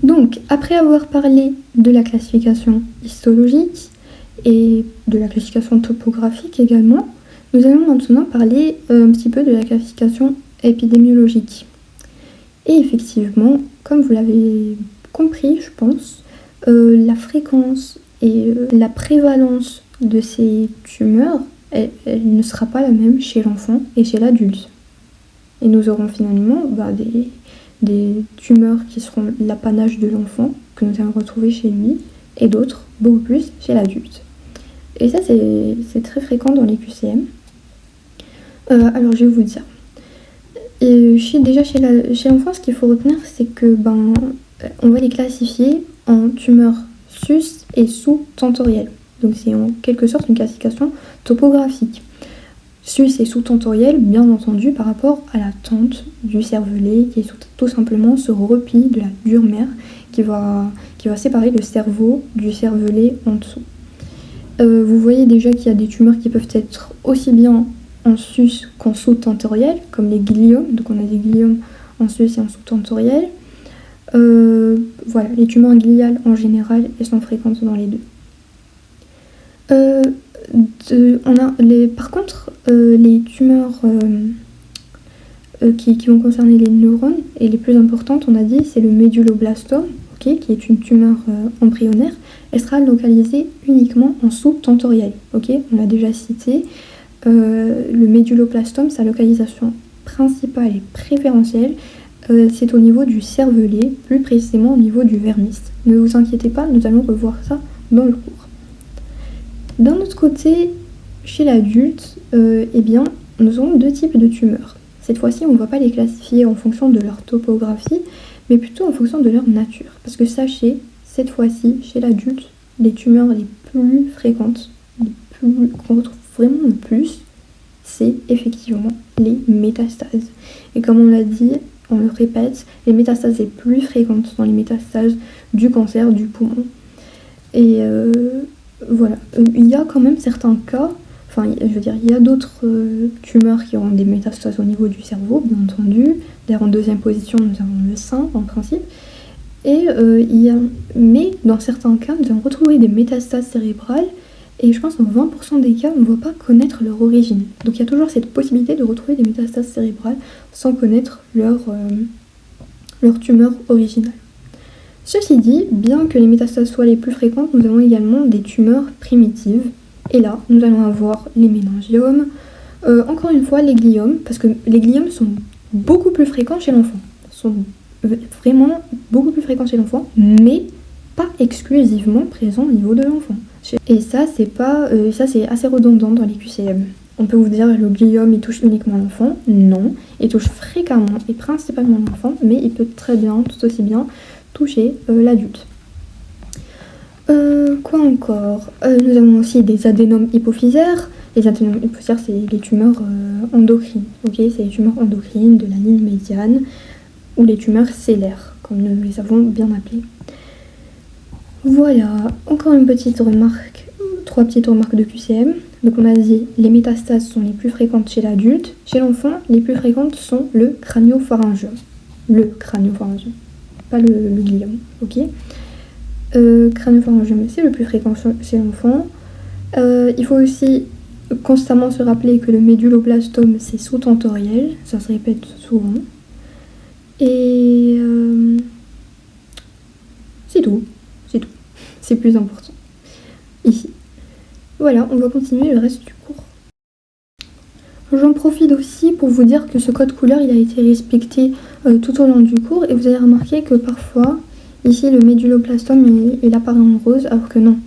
Donc, après avoir parlé de la classification histologique et de la classification topographique également, nous allons maintenant parler un petit peu de la classification épidémiologique. Et effectivement, comme vous l'avez compris, je pense, la fréquence et la prévalence de ces tumeurs, elle ne sera pas la même chez l'enfant et chez l'adulte. Et nous aurons finalement des tumeurs qui seront l'apanage de l'enfant, que nous allons retrouver chez lui, et d'autres, beaucoup plus, chez l'adulte. Et ça, c'est très fréquent dans les QCM. Alors, je vais vous dire. Et déjà, chez l'enfant, ce qu'il faut retenir, c'est que on va les classifier en tumeurs sus- et sous-tentorielles. Donc, c'est en quelque sorte une classification topographique. Sus- et sous-tentorielle, bien entendu, par rapport à la tente du cervelet, qui est tout simplement ce repli de la dure mère qui va séparer le cerveau du cervelet en dessous. Vous voyez déjà qu'il y a des tumeurs qui peuvent être aussi bien en sus qu'en sous-tentorielle, comme les gliomes. Donc on a des gliomes en sus et en sous-tentorielle. Voilà, les tumeurs gliales en général, elles sont fréquentes dans les deux. Par contre, les tumeurs qui vont concerner les neurones, et les plus importantes, on a dit, c'est le méduloblastome, qui est une tumeur embryonnaire. Elle sera localisée uniquement en sous-tentorielle. On l'a déjà cité. Le méduloblastome, sa localisation principale et préférentielle, c'est au niveau du cervelet, plus précisément au niveau du vermis. Ne vous inquiétez pas, nous allons revoir ça dans le cours. D'un autre côté, chez l'adulte, nous avons deux types de tumeurs. Cette fois-ci, on ne va pas les classifier en fonction de leur topographie, mais plutôt en fonction de leur nature. Parce que sachez, cette fois-ci, chez l'adulte, les tumeurs les plus fréquentes, qu'on retrouve vraiment le plus, c'est effectivement les métastases. Et comme on l'a dit, on le répète, les métastases les plus fréquentes sont les métastases du cancer du poumon. Et voilà, il y a quand même certains cas, il y a d'autres tumeurs qui auront des métastases au niveau du cerveau, bien entendu. D'ailleurs, en deuxième position, nous avons le sein, en principe. Mais dans certains cas, nous allons retrouver des métastases cérébrales, et je pense qu'en 20% des cas, on ne va pas connaître leur origine. Donc il y a toujours cette possibilité de retrouver des métastases cérébrales sans connaître leur tumeur originale. Ceci dit, bien que les métastases soient les plus fréquentes, nous avons également des tumeurs primitives. Et là, nous allons avoir les méningiomes, encore une fois les gliomes, parce que les gliomes sont beaucoup plus fréquents chez l'enfant. Sont vraiment beaucoup plus fréquents chez l'enfant, mais pas exclusivement présents au niveau de l'enfant. Et ça, c'est assez redondant dans les QCM. On peut vous dire que le gliome, il touche uniquement l'enfant. Non, il touche fréquemment et principalement l'enfant, mais il peut très bien, tout aussi bien, toucher l'adulte. Quoi encore? Nous avons aussi des adénomes hypophysaires. Les adénomes hypophysaires, c'est les tumeurs endocrines. C'est les tumeurs endocrines de la ligne médiane ou les tumeurs céllaires, comme nous les avons bien appelées. Voilà, encore une petite remarque, 3 petites remarques de QCM. Donc on a dit les métastases sont les plus fréquentes chez l'adulte. Chez l'enfant, les plus fréquentes sont le craniopharyngium. Le craniopharyngium, pas le gliome, craniopharyngium, c'est le plus fréquent chez l'enfant. Il faut aussi constamment se rappeler que le méduloblastome, c'est sous-tentoriel, ça se répète souvent. Et c'est tout. C'est plus important. Ici. Voilà, on va continuer le reste du cours. J'en profite aussi pour vous dire que ce code couleur, il a été respecté tout au long du cours. Et vous avez remarqué que parfois, ici, le méduloblastome, il apparaît en rose, alors que non.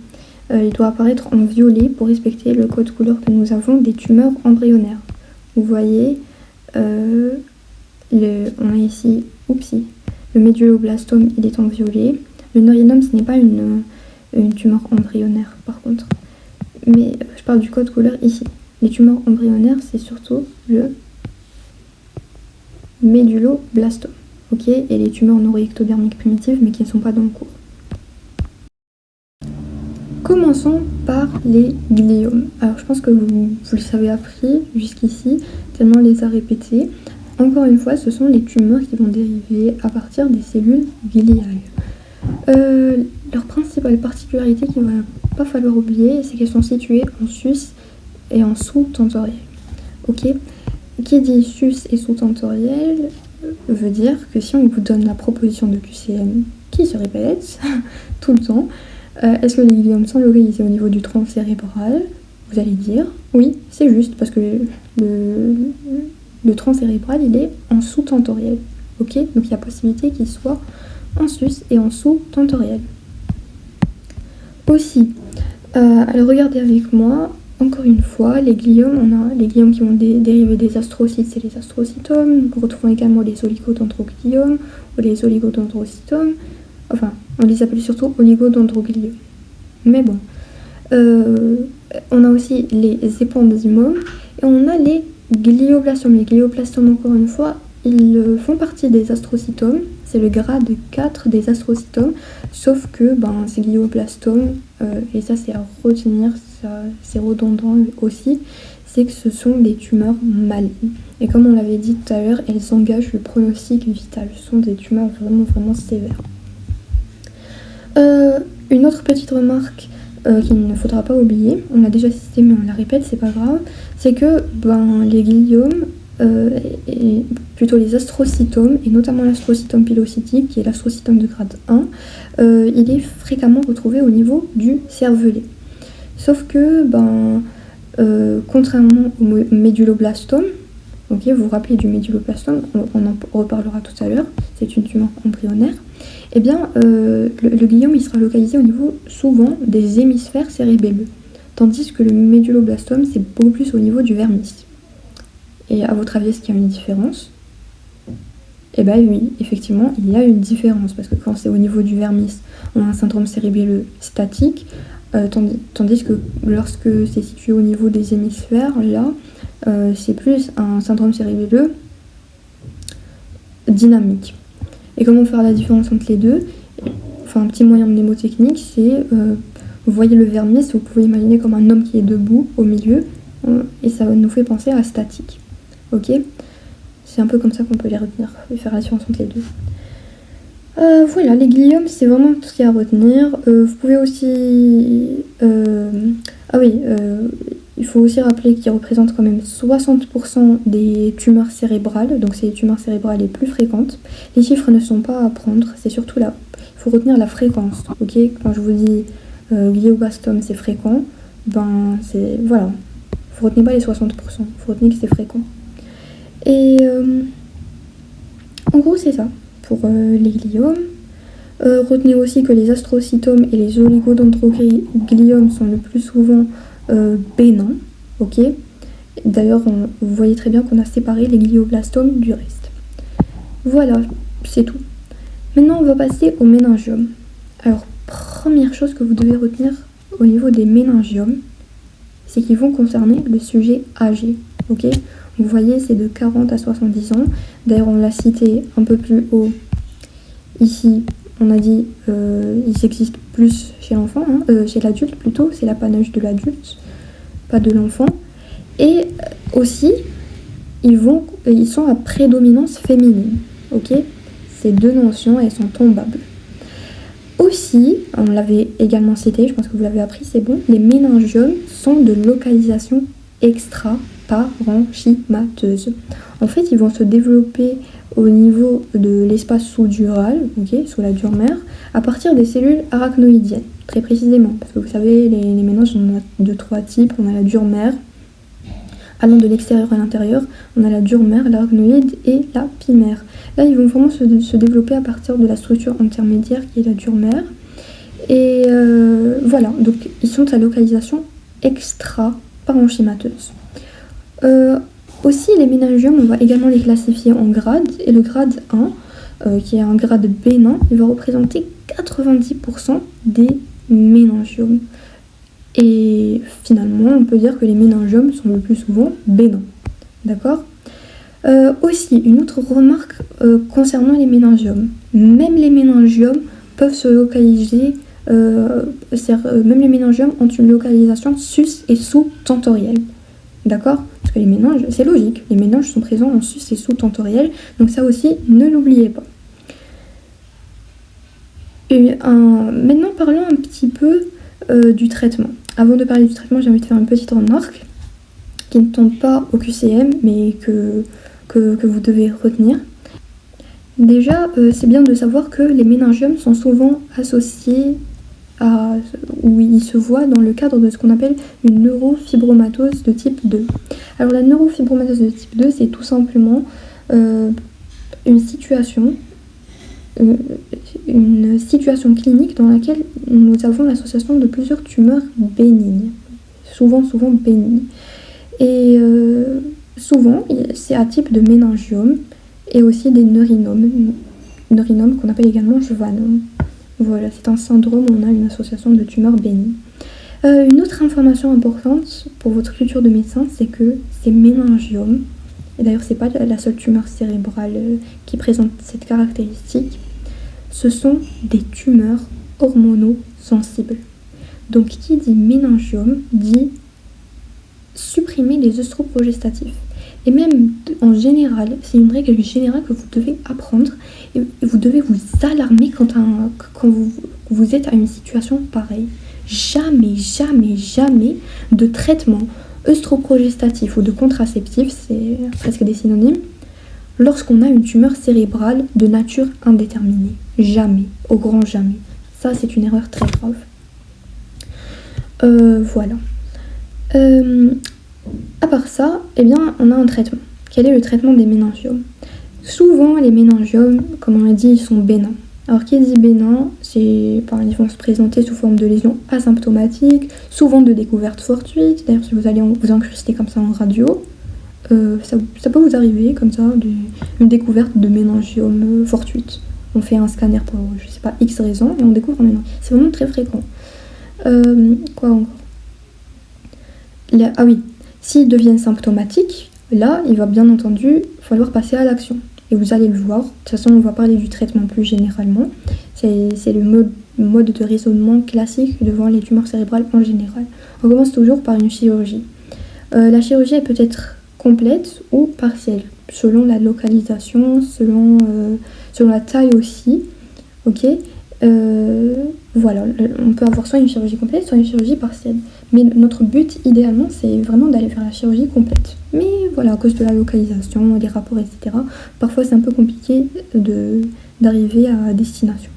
Il doit apparaître en violet pour respecter le code couleur que nous avons des tumeurs embryonnaires. Vous voyez, on a ici, le méduloblastome, il est en violet. Le neurinome, ce n'est pas une tumeur embryonnaire, par contre. Mais je parle du code couleur ici. Les tumeurs embryonnaires, c'est surtout le méduloblastome. Et les tumeurs neuroectodermiques primitives, mais qui ne sont pas dans le cours. Commençons par les gliomes. Alors, je pense que vous le savez appris jusqu'ici, tellement on les a répétés. Encore une fois, ce sont les tumeurs qui vont dériver à partir des cellules gliales. Leur principale particularité qu'il ne va pas falloir oublier, c'est qu'elles sont situées en sus et en sous-tentoriel. Ok. Qui dit sus et sous-tentoriel veut dire que si on vous donne la proposition de QCM qui se répète tout le temps, est-ce que les gliomes sont localisés au niveau du tronc cérébral? Vous allez dire oui, c'est juste parce que le tronc cérébral il est en sous-tentoriel. Ok, donc il y a possibilité qu'il soit en sus et en sous-tentoriel. Aussi, alors regardez avec moi, encore une fois, les gliomes, on a les gliomes qui vont dériver des astrocytes, c'est les astrocytomes. Nous retrouvons également les oligodendrogliomes ou les oligodendrocytomes. Enfin, on les appelle surtout oligodendrogliomes. Mais bon, on a aussi les épendymomes et on a les glioblastomes. Les glioblastomes, encore une fois, ils font partie des astrocytomes. C'est le grade 4 des astrocytomes, sauf que ces glioblastomes, et ça c'est à retenir, ça, c'est redondant aussi, c'est que ce sont des tumeurs malignes. Et comme on l'avait dit tout à l'heure, elles engagent le pronostic vital. Ce sont des tumeurs vraiment, vraiment sévères. Une autre petite remarque qu'il ne faudra pas oublier, on l'a déjà cité mais on la répète, c'est pas grave, c'est que les gliomes, et plutôt les astrocytomes, et notamment l'astrocytome pilocytique, qui est l'astrocytome de grade 1, il est fréquemment retrouvé au niveau du cervelet. Sauf que, contrairement au méduloblastome, ok, vous vous rappelez du méduloblastome, on en reparlera tout à l'heure, c'est une tumeur embryonnaire, eh bien, le gliome il sera localisé au niveau souvent des hémisphères cérébelleux, tandis que le méduloblastome c'est beaucoup plus au niveau du vermis. Et à votre avis, est-ce qu'il y a une différence? Eh bien oui, effectivement, il y a une différence, parce que quand c'est au niveau du vermis, on a un syndrome cérébelleux statique, tandis que lorsque c'est situé au niveau des hémisphères, là, c'est plus un syndrome cérébelleux dynamique. Et comment faire la différence entre les deux? Enfin, un petit moyen mnémotechnique, c'est, vous voyez le vermis, vous pouvez imaginer comme un homme qui est debout au milieu, et ça nous fait penser à statique. Ok, c'est un peu comme ça qu'on peut les retenir et faire la différence entre les deux. Voilà, les gliomes, c'est vraiment tout ce qu'il y a à retenir. Vous pouvez aussi... il faut aussi rappeler qu'ils représentent quand même 60% des tumeurs cérébrales, donc c'est les tumeurs cérébrales les plus fréquentes. Les chiffres ne sont pas à prendre, c'est surtout là. Il faut retenir la fréquence, ok. Quand je vous dis glioblastome, c'est fréquent, c'est... Voilà. Vous retenez pas les 60%, vous retenez que c'est fréquent. Et en gros, c'est ça pour les gliomes. Retenez aussi que les astrocytomes et les oligodendrogliomes sont le plus souvent bénins. Ok. D'ailleurs, vous voyez très bien qu'on a séparé les glioblastomes du reste. Voilà, c'est tout. Maintenant, on va passer aux méningiomes. Alors, première chose que vous devez retenir au niveau des méningiomes, c'est qu'ils vont concerner le sujet âgé. Ok. Vous voyez, c'est de 40 à 70 ans. D'ailleurs, on l'a cité un peu plus haut. Ici, on a dit ils existent plus chez l'enfant, chez l'adulte plutôt. C'est l'apanage de l'adulte, pas de l'enfant. Et aussi, ils sont à prédominance féminine. Ok, ces deux notions, elles sont tombables. Aussi, on l'avait également cité, je pense que vous l'avez appris, c'est bon. Les méningiomes sont de localisation extra-parenchymateuse. En fait, ils vont se développer au niveau de l'espace sous-dural, ok, sous la dure mère, à partir des cellules arachnoïdiennes, très précisément. Parce que vous savez, les méninges, on en a de trois types. On a la dure mère, allant de l'extérieur à l'intérieur. On a la dure mère, l'arachnoïde et la pimère. Là, ils vont vraiment se développer à partir de la structure intermédiaire qui est la dure mère. Et voilà, donc ils sont à localisation extra-parenchymateuse. Aussi, les méningiomes, on va également les classifier en grades. Et le grade 1, qui est un grade bénin, il va représenter 90% des méningiomes. Et finalement, on peut dire que les méningiomes sont le plus souvent bénins. D'accord ? Aussi, une autre remarque concernant les méningiomes. Même les méningiomes peuvent se localiser, même les méningiomes ont une localisation sus- et sous-tentorielle. D'accord ? Parce que les méninges, c'est logique, les méninges sont présents en sus- et sous-tentoriel, donc ça aussi, ne l'oubliez pas. Maintenant, parlons un petit peu du traitement. Avant de parler du traitement, j'ai envie de faire une petite remarque qui ne tombe pas au QCM, mais que vous devez retenir. Déjà, c'est bien de savoir que les méningiomes sont souvent associés où ils se voient dans le cadre de ce qu'on appelle une neurofibromatose de type 2. Alors la neurofibromatose de type 2, c'est tout simplement une situation clinique dans laquelle nous avons l'association de plusieurs tumeurs bénignes, souvent bénignes. Et souvent, c'est à type de méningiome et aussi des neurinomes qu'on appelle également jovanomes. Voilà, c'est un syndrome où on a une association de tumeurs bénignes. Une autre information importante pour votre culture de médecin, c'est que ces méningiomes, et d'ailleurs c'est pas la seule tumeur cérébrale qui présente cette caractéristique, ce sont des tumeurs hormonosensibles. Donc qui dit méningiome dit supprimer les œstroprogestatifs. Et même en général, c'est une règle générale que vous devez apprendre et vous devez vous alarmer quand vous êtes à une situation pareille. Jamais de traitement œstroprogestatif ou de contraceptif, c'est presque des synonymes, lorsqu'on a une tumeur cérébrale de nature indéterminée. Jamais, au grand jamais. Ça, c'est une erreur très grave. Voilà. À part ça, eh bien, on a un traitement. Quel est le traitement des méningiomes ? Souvent, les méningiomes, comme on l'a dit, ils sont bénins. Alors, qui dit bénin, ils vont se présenter sous forme de lésions asymptomatiques, souvent de découvertes fortuites. D'ailleurs, si vous allez vous incruster comme ça en radio, ça peut vous arriver comme ça, une découverte de méningiome fortuite. On fait un scanner pour, je sais pas, X raisons, et on découvre un méningiome. C'est vraiment très fréquent. Quoi encore ? Ah oui, s'ils deviennent symptomatiques, là, il va bien entendu falloir passer à l'action. Et vous allez le voir. De toute façon, on va parler du traitement plus généralement. C'est le mode de raisonnement classique devant les tumeurs cérébrales en général. On commence toujours par une chirurgie. La chirurgie, elle peut être complète ou partielle, selon la localisation, selon la taille aussi. Ok. Voilà, on peut avoir soit une chirurgie complète, soit une chirurgie partielle. Mais notre but, idéalement, c'est vraiment d'aller vers la chirurgie complète. Mais voilà, à cause de la localisation, des rapports, etc., parfois c'est un peu compliqué d'arriver à destination.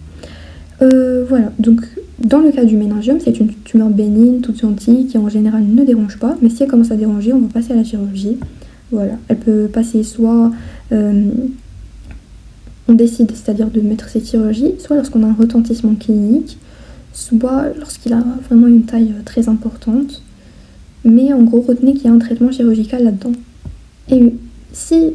Voilà, donc dans le cas du méningiome, c'est une tumeur bénigne, toute gentille, qui en général ne dérange pas. Mais si elle commence à déranger, on va passer à la chirurgie. Voilà, elle peut passer soit... on décide, c'est-à-dire de mettre cette chirurgie, soit lorsqu'on a un retentissement clinique, soit lorsqu'il a vraiment une taille très importante. Mais en gros, retenez qu'il y a un traitement chirurgical là-dedans. Et si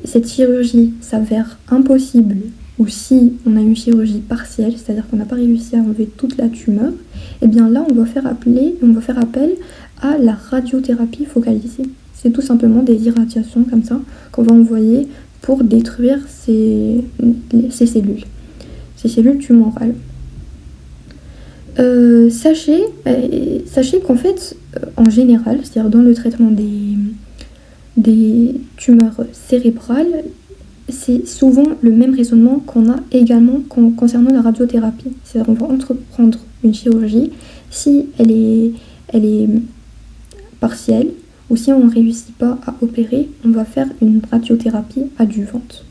cette chirurgie s'avère impossible, ou si on a une chirurgie partielle, c'est-à-dire qu'on n'a pas réussi à enlever toute la tumeur, et bien là, on va faire appel à la radiothérapie focalisée. C'est tout simplement des irradiations comme ça qu'on va envoyer pour détruire ces cellules tumorales. Sachez qu'en fait, en général, c'est-à-dire dans le traitement des tumeurs cérébrales, c'est souvent le même raisonnement qu'on a également concernant la radiothérapie. C'est-à-dire qu'on va entreprendre une chirurgie, si elle est partielle, ou si on ne réussit pas à opérer, on va faire une radiothérapie adjuvante.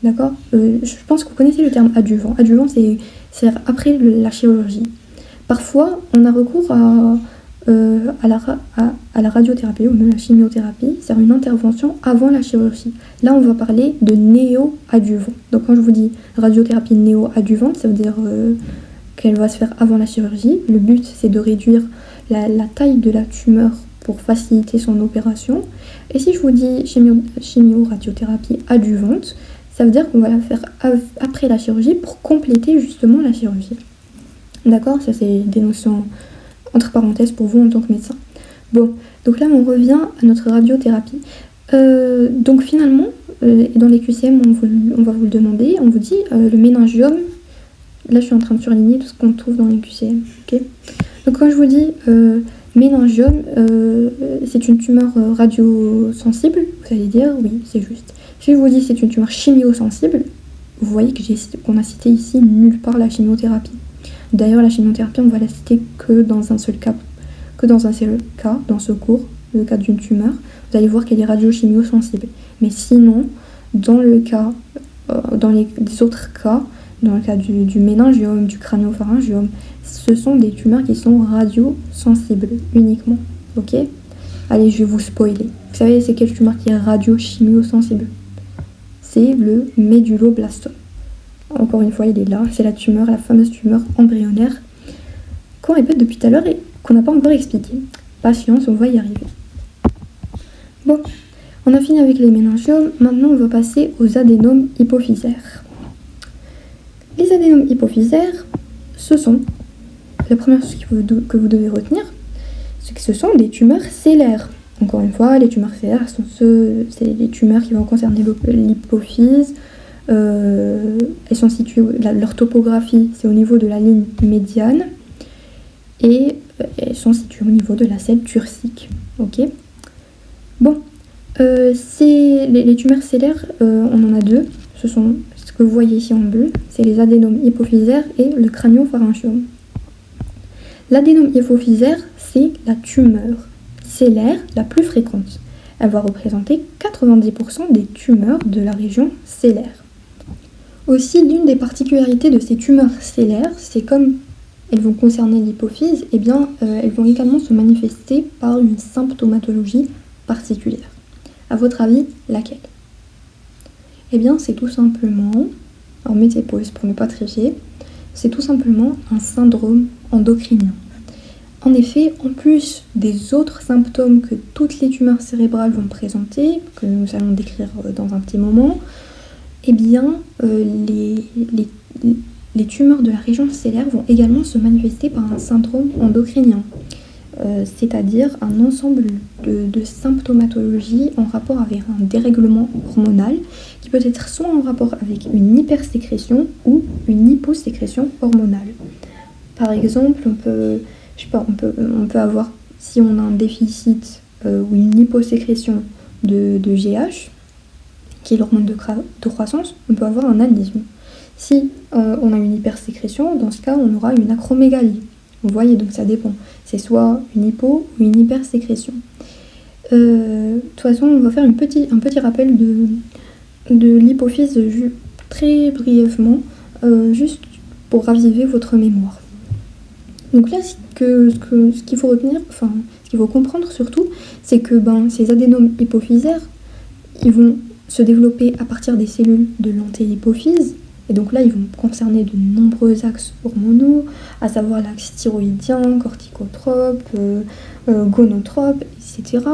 D'accord ? Je pense que vous connaissez le terme adjuvant. Adjuvant, c'est après la chirurgie. Parfois, on a recours à la radiothérapie ou même la chimiothérapie, c'est une intervention avant la chirurgie. Là, on va parler de néo-adjuvant. Donc, quand je vous dis radiothérapie néo-adjuvante, ça veut dire qu'elle va se faire avant la chirurgie. Le but, c'est de réduire la taille de la tumeur pour faciliter son opération. Et si je vous dis chimio-radiothérapie adjuvante, ça veut dire qu'on va la faire après la chirurgie pour compléter justement la chirurgie. D'accord ? Ça, c'est des notions entre parenthèses pour vous en tant que médecin. Bon, donc là, on revient à notre radiothérapie. Donc finalement, dans les QCM, on va vous le demander, on vous dit le méningiome. Là, je suis en train de surligner tout ce qu'on trouve dans les QCM. Okay ? Donc quand je vous dis méningiome, c'est une tumeur radiosensible, vous allez dire oui, c'est juste. Si je vous dis c'est une tumeur chimiosensible, vous voyez qu'on a cité ici nulle part la chimiothérapie. D'ailleurs, la chimiothérapie, on va la citer que dans un seul cas, dans ce cours, le cas d'une tumeur. Vous allez voir qu'elle est radiochimiosensible. Mais sinon, dans les autres cas, dans le cas du méningiome, du crânio-pharyngiome, ce sont des tumeurs qui sont radiosensibles uniquement. Ok ? Allez, je vais vous spoiler. Vous savez, c'est quelle tumeur qui est radiochimiosensible ? C'est le méduloblastome. Encore une fois, il est là. C'est la fameuse tumeur embryonnaire qu'on répète depuis tout à l'heure et qu'on n'a pas encore expliqué. Patience, on va y arriver. Bon, on a fini avec les méningiomes. Maintenant, on va passer aux adénomes hypophysaires. Les adénomes hypophysaires, ce sont, la première chose que vous devez retenir, c'est que ce sont des tumeurs séllaires. Encore une fois, les tumeurs séllaires c'est les tumeurs qui vont concerner l'hypophyse. Elles sont situées, leur topographie, c'est au niveau de la ligne médiane et elles sont situées au niveau de la selle turcique. Ok. Bon, les tumeurs séllaires, on en a deux. Ce sont ce que vous voyez ici en bleu, c'est les adénomes hypophysaires et le crânio-pharyngiome. L'adénome hypophysaire, c'est la tumeur séllaire la plus fréquente. Elle va représenter 90% des tumeurs de la région séllaire. Aussi, l'une des particularités de ces tumeurs séllaires, c'est comme elles vont concerner l'hypophyse, eh bien, elles vont également se manifester par une symptomatologie particulière. À votre avis, laquelle ? Eh bien, c'est tout simplement, alors mettez pause pour ne pas tricher, c'est tout simplement un syndrome endocrinien. En effet, en plus des autres symptômes que toutes les tumeurs cérébrales vont présenter, que nous allons décrire dans un petit moment, eh bien, les tumeurs de la région séllaire vont également se manifester par un syndrome endocrinien, c'est-à-dire un ensemble de symptomatologies en rapport avec un dérèglement hormonal qui peut être soit en rapport avec une hypersécrétion ou une hyposécrétion hormonale. Par exemple, on peut avoir, si on a un déficit ou une hyposécrétion de GH, qui est l'hormone de croissance, on peut avoir un anémisme. Si on a une hypersécrétion, dans ce cas, on aura une acromégalie. Vous voyez, donc ça dépend. C'est soit une hypo ou une hypersécrétion. De toute façon, on va faire un petit rappel de l'hypophyse très brièvement, juste pour raviver votre mémoire. Donc là, ce qu'il faut retenir, enfin, ce qu'il faut comprendre surtout, c'est que ces adénomes hypophysaires, ils vont se développer à partir des cellules de l'antéhypophyse. Et donc là, ils vont concerner de nombreux axes hormonaux, à savoir l'axe thyroïdien, corticotrope, gonotrope, etc.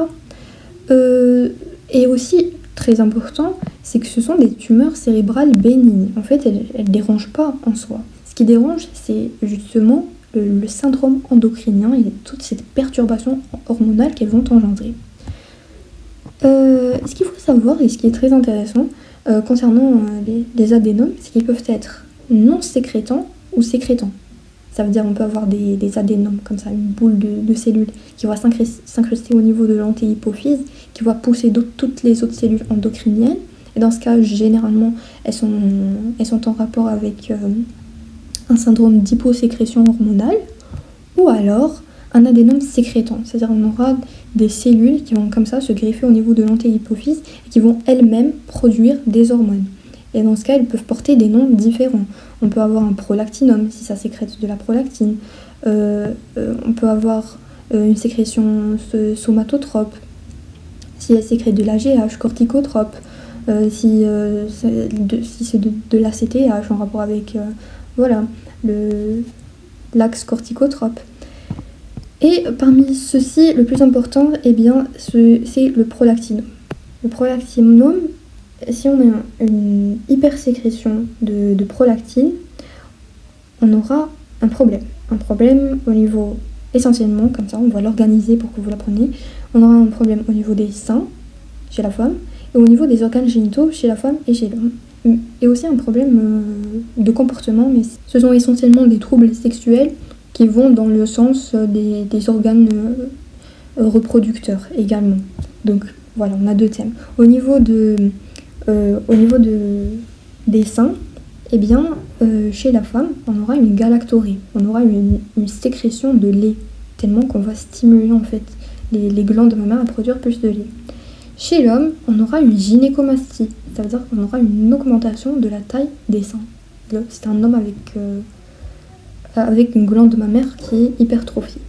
Et aussi, très important, c'est que ce sont des tumeurs cérébrales bénignes. En fait, elles ne dérangent pas en soi. Ce qui dérange, c'est justement le syndrome endocrinien et toutes ces perturbations hormonales qu'elles vont engendrer. Ce qu'il faut savoir, et ce qui est très intéressant concernant les adénomes, c'est qu'ils peuvent être non sécrétants ou sécrétants. Ça veut dire qu'on peut avoir des adénomes comme ça, une boule de cellules qui va s'incruster au niveau de l'antéhypophyse, qui va pousser toutes les autres cellules endocriniennes. Et dans ce cas, généralement, elles sont en rapport avec un syndrome d'hyposécrétion hormonale, ou alors un adénome sécrétant, c'est-à-dire on aura des cellules qui vont comme ça se greffer au niveau de l'antéhypophyse et qui vont elles-mêmes produire des hormones. Et dans ce cas, elles peuvent porter des noms différents. On peut avoir un prolactinome si ça sécrète de la prolactine. On peut avoir une sécrétion somatotrope si elle sécrète de la GH, corticotrope, si c'est de la CTH en rapport avec l'axe corticotrope. Et parmi ceux-ci, le plus important, eh bien, c'est le prolactinome. Le prolactinome, si on a une hypersécrétion de prolactine, on aura un problème. Un problème au niveau, essentiellement, comme ça, on va l'organiser pour que vous l'appreniez. On aura un problème au niveau des seins, chez la femme, et au niveau des organes génitaux, chez la femme et chez l'homme. Et aussi un problème de comportement, mais ce sont essentiellement des troubles sexuels qui vont dans le sens des organes reproducteurs également. Donc voilà, on a deux thèmes. Au niveau des seins, Eh bien, chez la femme, on aura une galactorrhée, on aura une sécrétion de lait, tellement qu'on va stimuler en fait les glandes mammaires à produire plus de lait. Chez l'homme, on aura une gynécomastie, ça veut dire qu'on aura une augmentation de la taille des seins. C'est un homme avec une glande mammaire qui est hypertrophiée.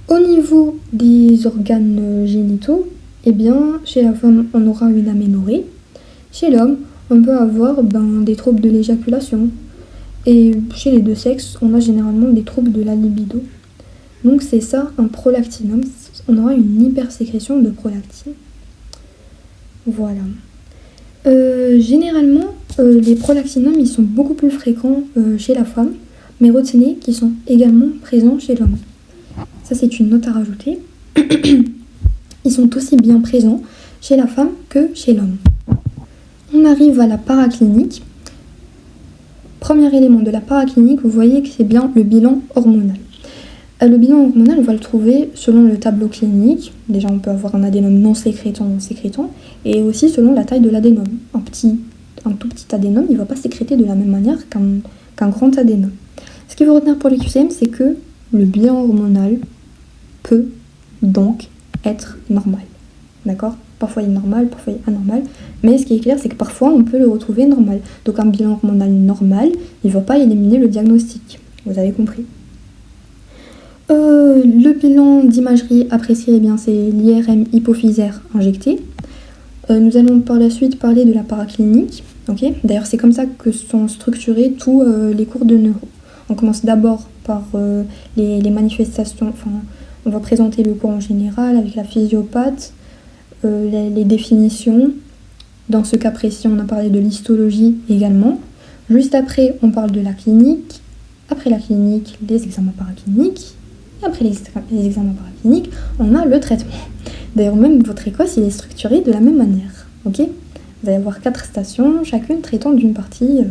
Au niveau des organes génitaux, eh bien, chez la femme, on aura une aménorrhée. Chez l'homme, on peut avoir des troubles de l'éjaculation. Et chez les deux sexes, on a généralement des troubles de la libido. Donc c'est ça, un prolactinum. On aura une hypersécrétion de prolactine. Voilà. Généralement, les prolactinums, ils sont beaucoup plus fréquents chez la femme, mais retenez qu'ils sont également présents chez l'homme. Ça, c'est une note à rajouter. Ils sont aussi bien présents chez la femme que chez l'homme. On arrive à la paraclinique. Premier élément de la paraclinique, vous voyez que c'est bien le bilan hormonal. Le bilan hormonal, on va le trouver selon le tableau clinique. Déjà, on peut avoir un adénome non sécrétant, et aussi selon la taille de l'adénome. Un tout petit adénome, il ne va pas sécréter de la même manière qu'un grand adénome. Ce qu'il faut retenir pour les QCM, c'est que le bilan hormonal peut donc être normal. D'accord ? Parfois il est normal, parfois il est anormal. Mais ce qui est clair, c'est que parfois on peut le retrouver normal. Donc un bilan hormonal normal, il ne va pas éliminer le diagnostic. Vous avez compris ? Le bilan d'imagerie apprécié, eh bien, c'est l'IRM hypophysaire injecté. Nous allons par la suite parler de la paraclinique. Okay ? D'ailleurs, c'est comme ça que sont structurés tous les cours de neuro. On commence d'abord par les manifestations, enfin, on va présenter le cours en général avec la physiopathe, les définitions. Dans ce cas précis, on a parlé de l'histologie également. Juste après, on parle de la clinique. Après la clinique, les examens paracliniques. Et après les examens paracliniques, on a le traitement. D'ailleurs, même votre écosse, il est structuré de la même manière. Okay ? Vous allez avoir 4 stations, chacune traitant d'une partie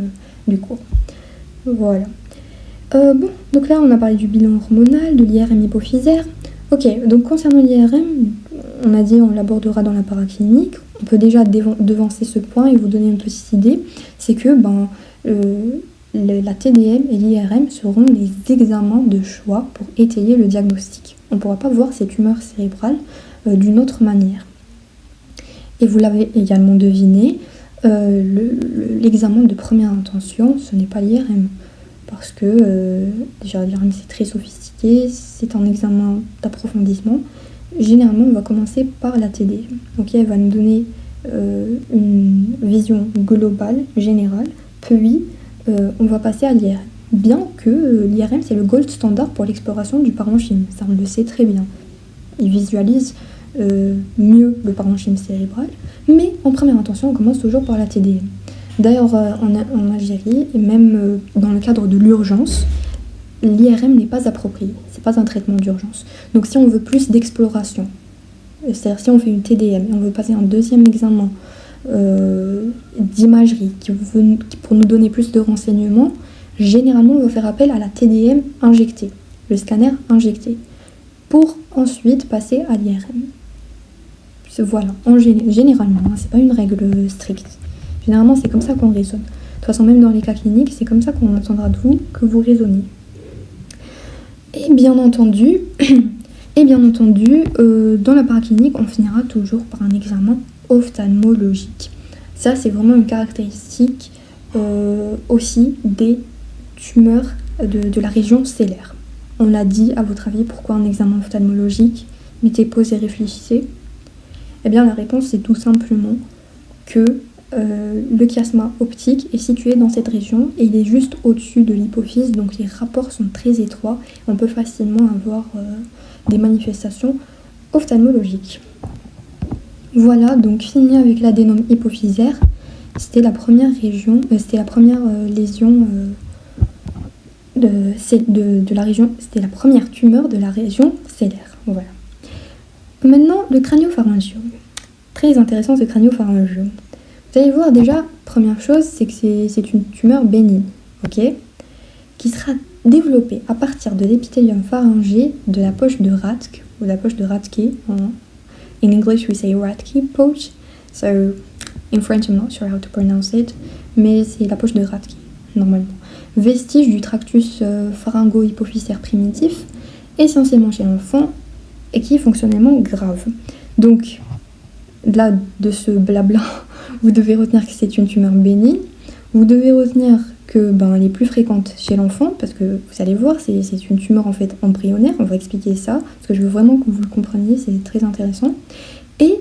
du cours. Voilà. Donc là, on a parlé du bilan hormonal, de l'IRM hypophysaire. Ok, donc concernant l'IRM, on a dit on l'abordera dans la paraclinique. On peut déjà devancer ce point et vous donner une petite idée. C'est que la TDM et l'IRM seront les examens de choix pour étayer le diagnostic. On ne pourra pas voir ces tumeurs cérébrales d'une autre manière. Et vous l'avez également deviné, l'examen de première intention, ce n'est pas l'IRM. Parce que déjà l'IRM c'est très sophistiqué, c'est un examen d'approfondissement. Généralement on va commencer par la TDM. Donc elle va nous donner une vision globale, générale, puis on va passer à l'IRM. Bien que l'IRM c'est le gold standard pour l'exploration du parenchyme, ça on le sait très bien. Il visualise mieux le parenchyme cérébral, mais en première intention on commence toujours par la TDM. D'ailleurs, en Algérie, et même dans le cadre de l'urgence, l'IRM n'est pas approprié. Ce n'est pas un traitement d'urgence. Donc si on veut plus d'exploration, c'est-à-dire si on fait une TDM et on veut passer un deuxième examen d'imagerie pour nous donner plus de renseignements, généralement on va faire appel à la TDM injectée, le scanner injecté, pour ensuite passer à l'IRM. Voilà, généralement, hein, c'est pas une règle stricte. Généralement, c'est comme ça qu'on raisonne. De toute façon, même dans les cas cliniques, c'est comme ça qu'on attendra de vous que vous raisonniez. Et bien entendu, dans la paraclinique, on finira toujours par un examen ophtalmologique. Ça, c'est vraiment une caractéristique aussi des tumeurs de la région célaire. On l'a dit, à votre avis, pourquoi un examen ophtalmologique ? Mettez pause et réfléchissez. Eh bien, la réponse, c'est tout simplement que le chiasma optique est situé dans cette région et il est juste au-dessus de l'hypophyse, donc les rapports sont très étroits. On peut facilement avoir des manifestations ophtalmologiques. Voilà, donc fini avec l'adénome hypophysaire. C'était la première lésion de la région, c'était la première tumeur de la région célaire. Voilà. Maintenant, le crânio-pharyngiome. Très intéressant ce crânio-pharyngiome. Vous allez voir déjà, première chose, c'est que c'est une tumeur bénigne, ok, qui sera développée à partir de l'épithélium pharyngé de la poche de Rathke, ou la poche de Rathke. In English we say Rathke poche, so in French I'm not sure how to pronounce it, mais c'est la poche de Rathke, normalement. Vestige du tractus pharyngo-hypophysaire primitif, essentiellement chez l'enfant, et qui est fonctionnellement grave. Donc, là, de ce blabla, vous devez retenir que c'est une tumeur bénigne. Vous devez retenir que elle est plus fréquente chez l'enfant, parce que vous allez voir, c'est une tumeur en fait embryonnaire. On va expliquer ça, parce que je veux vraiment que vous le compreniez, c'est très intéressant. Et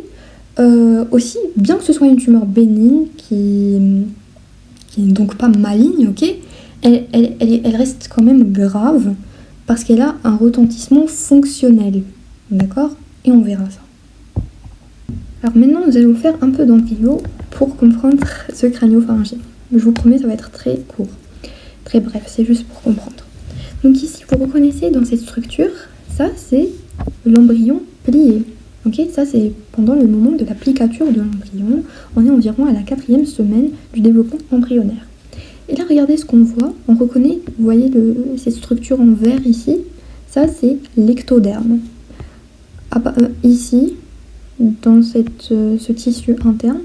aussi, bien que ce soit une tumeur bénigne, qui n'est donc pas maligne, ok, elle reste quand même grave, parce qu'elle a un retentissement fonctionnel. D'accord? Et on verra ça. Alors maintenant, nous allons faire un peu d'embryo pour comprendre ce crânio-pharyngé. Je vous promets, ça va être très court, très bref, c'est juste pour comprendre. Donc ici, vous reconnaissez dans cette structure, ça c'est l'embryon plié. Ok, ça c'est pendant le moment de la plicature de l'embryon. On est environ à la 4e semaine du développement embryonnaire. Et là, regardez ce qu'on voit. On reconnaît, vous voyez cette structure en vert ici. Ça c'est l'ectoderme. Ici, dans ce tissu interne,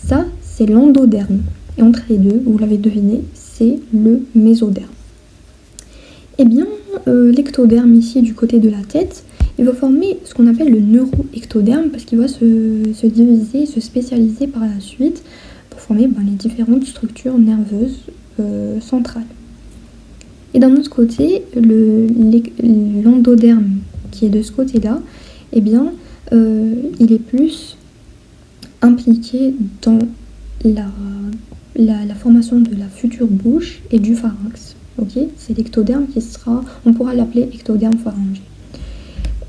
ça c'est l'endoderme. Et entre les deux, vous l'avez deviné, c'est le mésoderme. Eh bien, l'ectoderme ici du côté de la tête, il va former ce qu'on appelle le neuroectoderme, parce qu'il va se diviser, se spécialiser par la suite pour former les différentes structures nerveuses centrales. Et d'un autre côté, l'endoderme qui est de ce côté-là, eh bien, il est plus impliqué dans la formation de la future bouche et du pharynx. Okay, c'est l'ectoderme qui sera, on pourra l'appeler ectoderme pharyngé.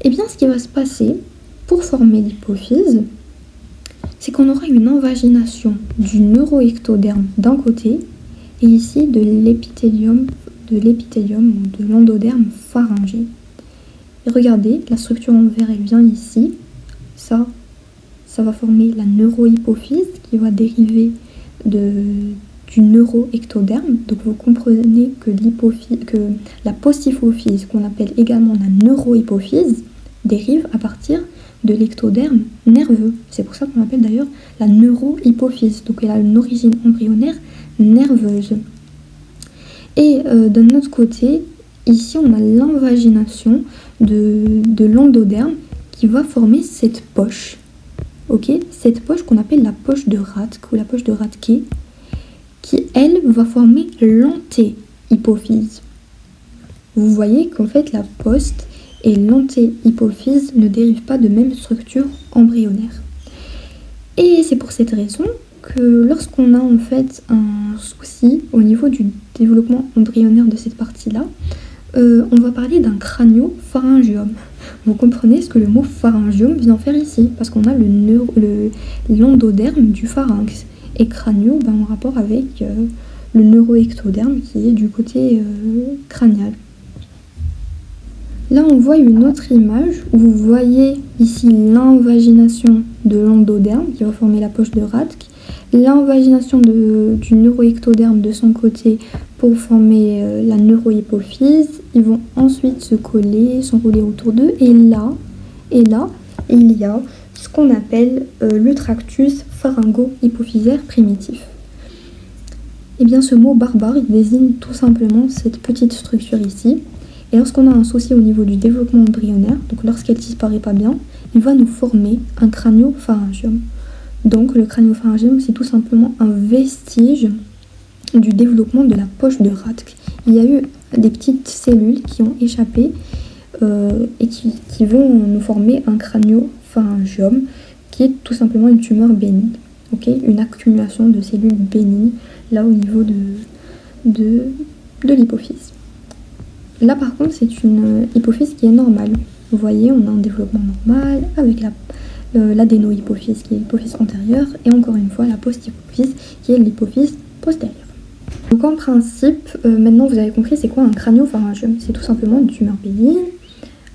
Et bien, ce qui va se passer pour former l'hypophyse, c'est qu'on aura une invagination du neuroectoderme d'un côté et ici de l'épithélium ou de l'endoderme pharyngé. Et regardez, la structure en vert, elle vient ici. Ça va former la neurohypophyse qui va dériver du neuroectoderme. Donc vous comprenez que la posthypophyse, qu'on appelle également la neurohypophyse, dérive à partir de l'ectoderme nerveux. C'est pour ça qu'on l'appelle d'ailleurs la neurohypophyse. Donc elle a une origine embryonnaire nerveuse. Et d'un autre côté, ici on a l'invagination de l'endoderme qui va former cette poche. Ok, cette poche qu'on appelle la poche de Rathke ou la poche de Rathke, qui elle va former l'antéhypophyse. Vous voyez qu'en fait la post et l'antéhypophyse ne dérivent pas de même structure embryonnaire. Et c'est pour cette raison que lorsqu'on a en fait un souci au niveau du développement embryonnaire de cette partie-là, on va parler d'un crânio-pharyngium. Vous comprenez ce que le mot pharyngium vient faire ici, parce qu'on a l'endoderme du pharynx. Et crânio, en rapport avec le neuroectoderme qui est du côté crânial. Là, on voit une autre image où vous voyez ici l'invagination de l'endoderme qui va former la poche de Rathke, l'invagination du neuroectoderme de son côté pour former la neurohypophyse. Ils vont ensuite se coller, s'enrouler autour d'eux. Et là, il y a ce qu'on appelle le tractus pharyngo-hypophysaire primitif. Et bien ce mot barbare, il désigne tout simplement cette petite structure ici. Et lorsqu'on a un souci au niveau du développement embryonnaire, donc lorsqu'elle disparaît pas bien, il va nous former un crânio-pharyngium. Donc le crânio-pharyngium, c'est tout simplement un vestige du développement de la poche de Rathke. Il y a eu des petites cellules qui ont échappé et qui vont nous former un crânio-pharyngium qui est tout simplement une tumeur bénigne. Okay, une accumulation de cellules bénignes là au niveau de l'hypophyse. Là par contre c'est une hypophyse qui est normale. Vous voyez, on a un développement normal avec l'adénohypophyse qui est l'hypophyse antérieure et encore une fois la posthypophyse qui est l'hypophyse postérieure. Donc en principe, maintenant vous avez compris c'est quoi un crânio-pharyngium. C'est tout simplement une tumeur bénigne.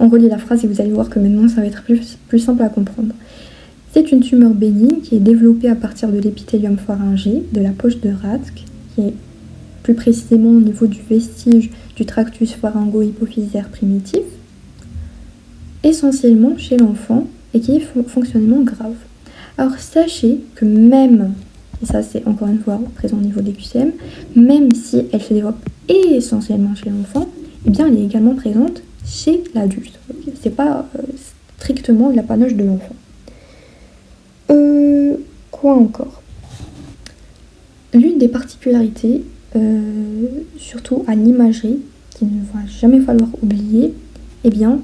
On relit la phrase et vous allez voir que maintenant ça va être plus simple à comprendre. C'est une tumeur bénigne qui est développée à partir de l'épithélium pharyngé, de la poche de Rathke, qui est plus précisément au niveau du vestige du tractus pharyngo-hypophysaire primitif, essentiellement chez l'enfant et qui est fonctionnellement grave. Alors sachez que même et ça c'est encore une fois présent au niveau des QCM, même si elle se développe essentiellement chez l'enfant, eh bien elle est également présente chez l'adulte. C'est pas strictement l'apanage de l'enfant. Quoi encore? L'une des particularités, surtout à l'imagerie, qu'il ne va jamais falloir oublier, eh bien,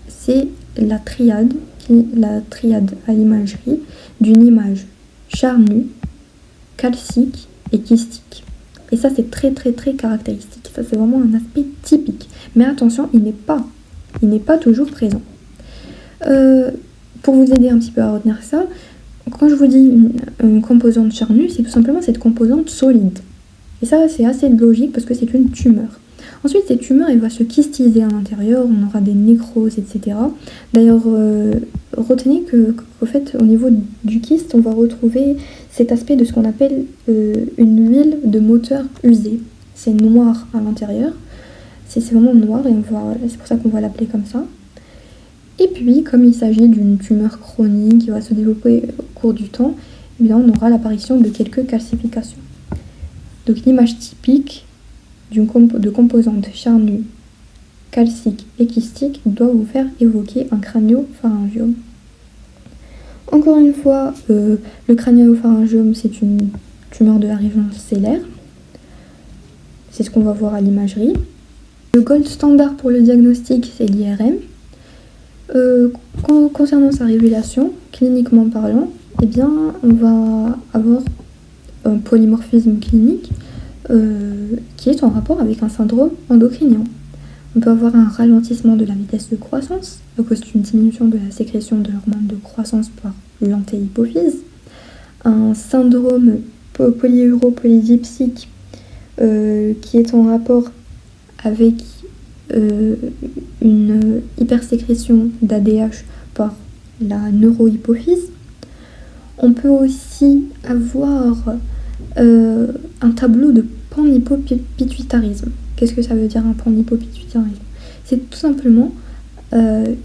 c'est la triade à l'imagerie d'une image charnue, calcique et kystique. Et ça, c'est très très très caractéristique. Ça, c'est vraiment un aspect typique. Mais attention, il n'est pas toujours présent. Pour vous aider un petit peu à retenir ça, quand je vous dis une composante charnue, c'est tout simplement cette composante solide. Et ça, c'est assez logique parce que c'est une tumeur. Ensuite, cette tumeur, elle va se kystiser à l'intérieur, on aura des nécroses, etc. D'ailleurs, retenez qu'au fait, au niveau du kyste, on va retrouver cet aspect de ce qu'on appelle une huile de moteur usée. C'est noir à l'intérieur, c'est vraiment noir et c'est pour ça qu'on va l'appeler comme ça. Et puis, comme il s'agit d'une tumeur chronique qui va se développer au cours du temps, eh bien, on aura l'apparition de quelques calcifications. Donc l'image typique de composantes charnues, calciques et kystiques doit vous faire évoquer un crânio-pharyngiome. Encore une fois, le crânio-pharyngiome, c'est une tumeur de la région sélaire. C'est ce qu'on va voir à l'imagerie. Le gold standard pour le diagnostic, c'est l'IRM. Concernant sa révélation, cliniquement parlant, eh bien, on va avoir un polymorphisme clinique qui est en rapport avec un syndrome endocrinien. On peut avoir un ralentissement de la vitesse de croissance à cause d'une diminution de la sécrétion de l'hormone de croissance par l'antéhypophyse, un syndrome polyuropolydipsique qui est en rapport avec une hypersécrétion d'ADH par la neurohypophyse. On peut aussi avoir un tableau de panhypopituitarisme. Qu'est-ce que ça veut dire un panhypopituitarisme? C'est tout simplement un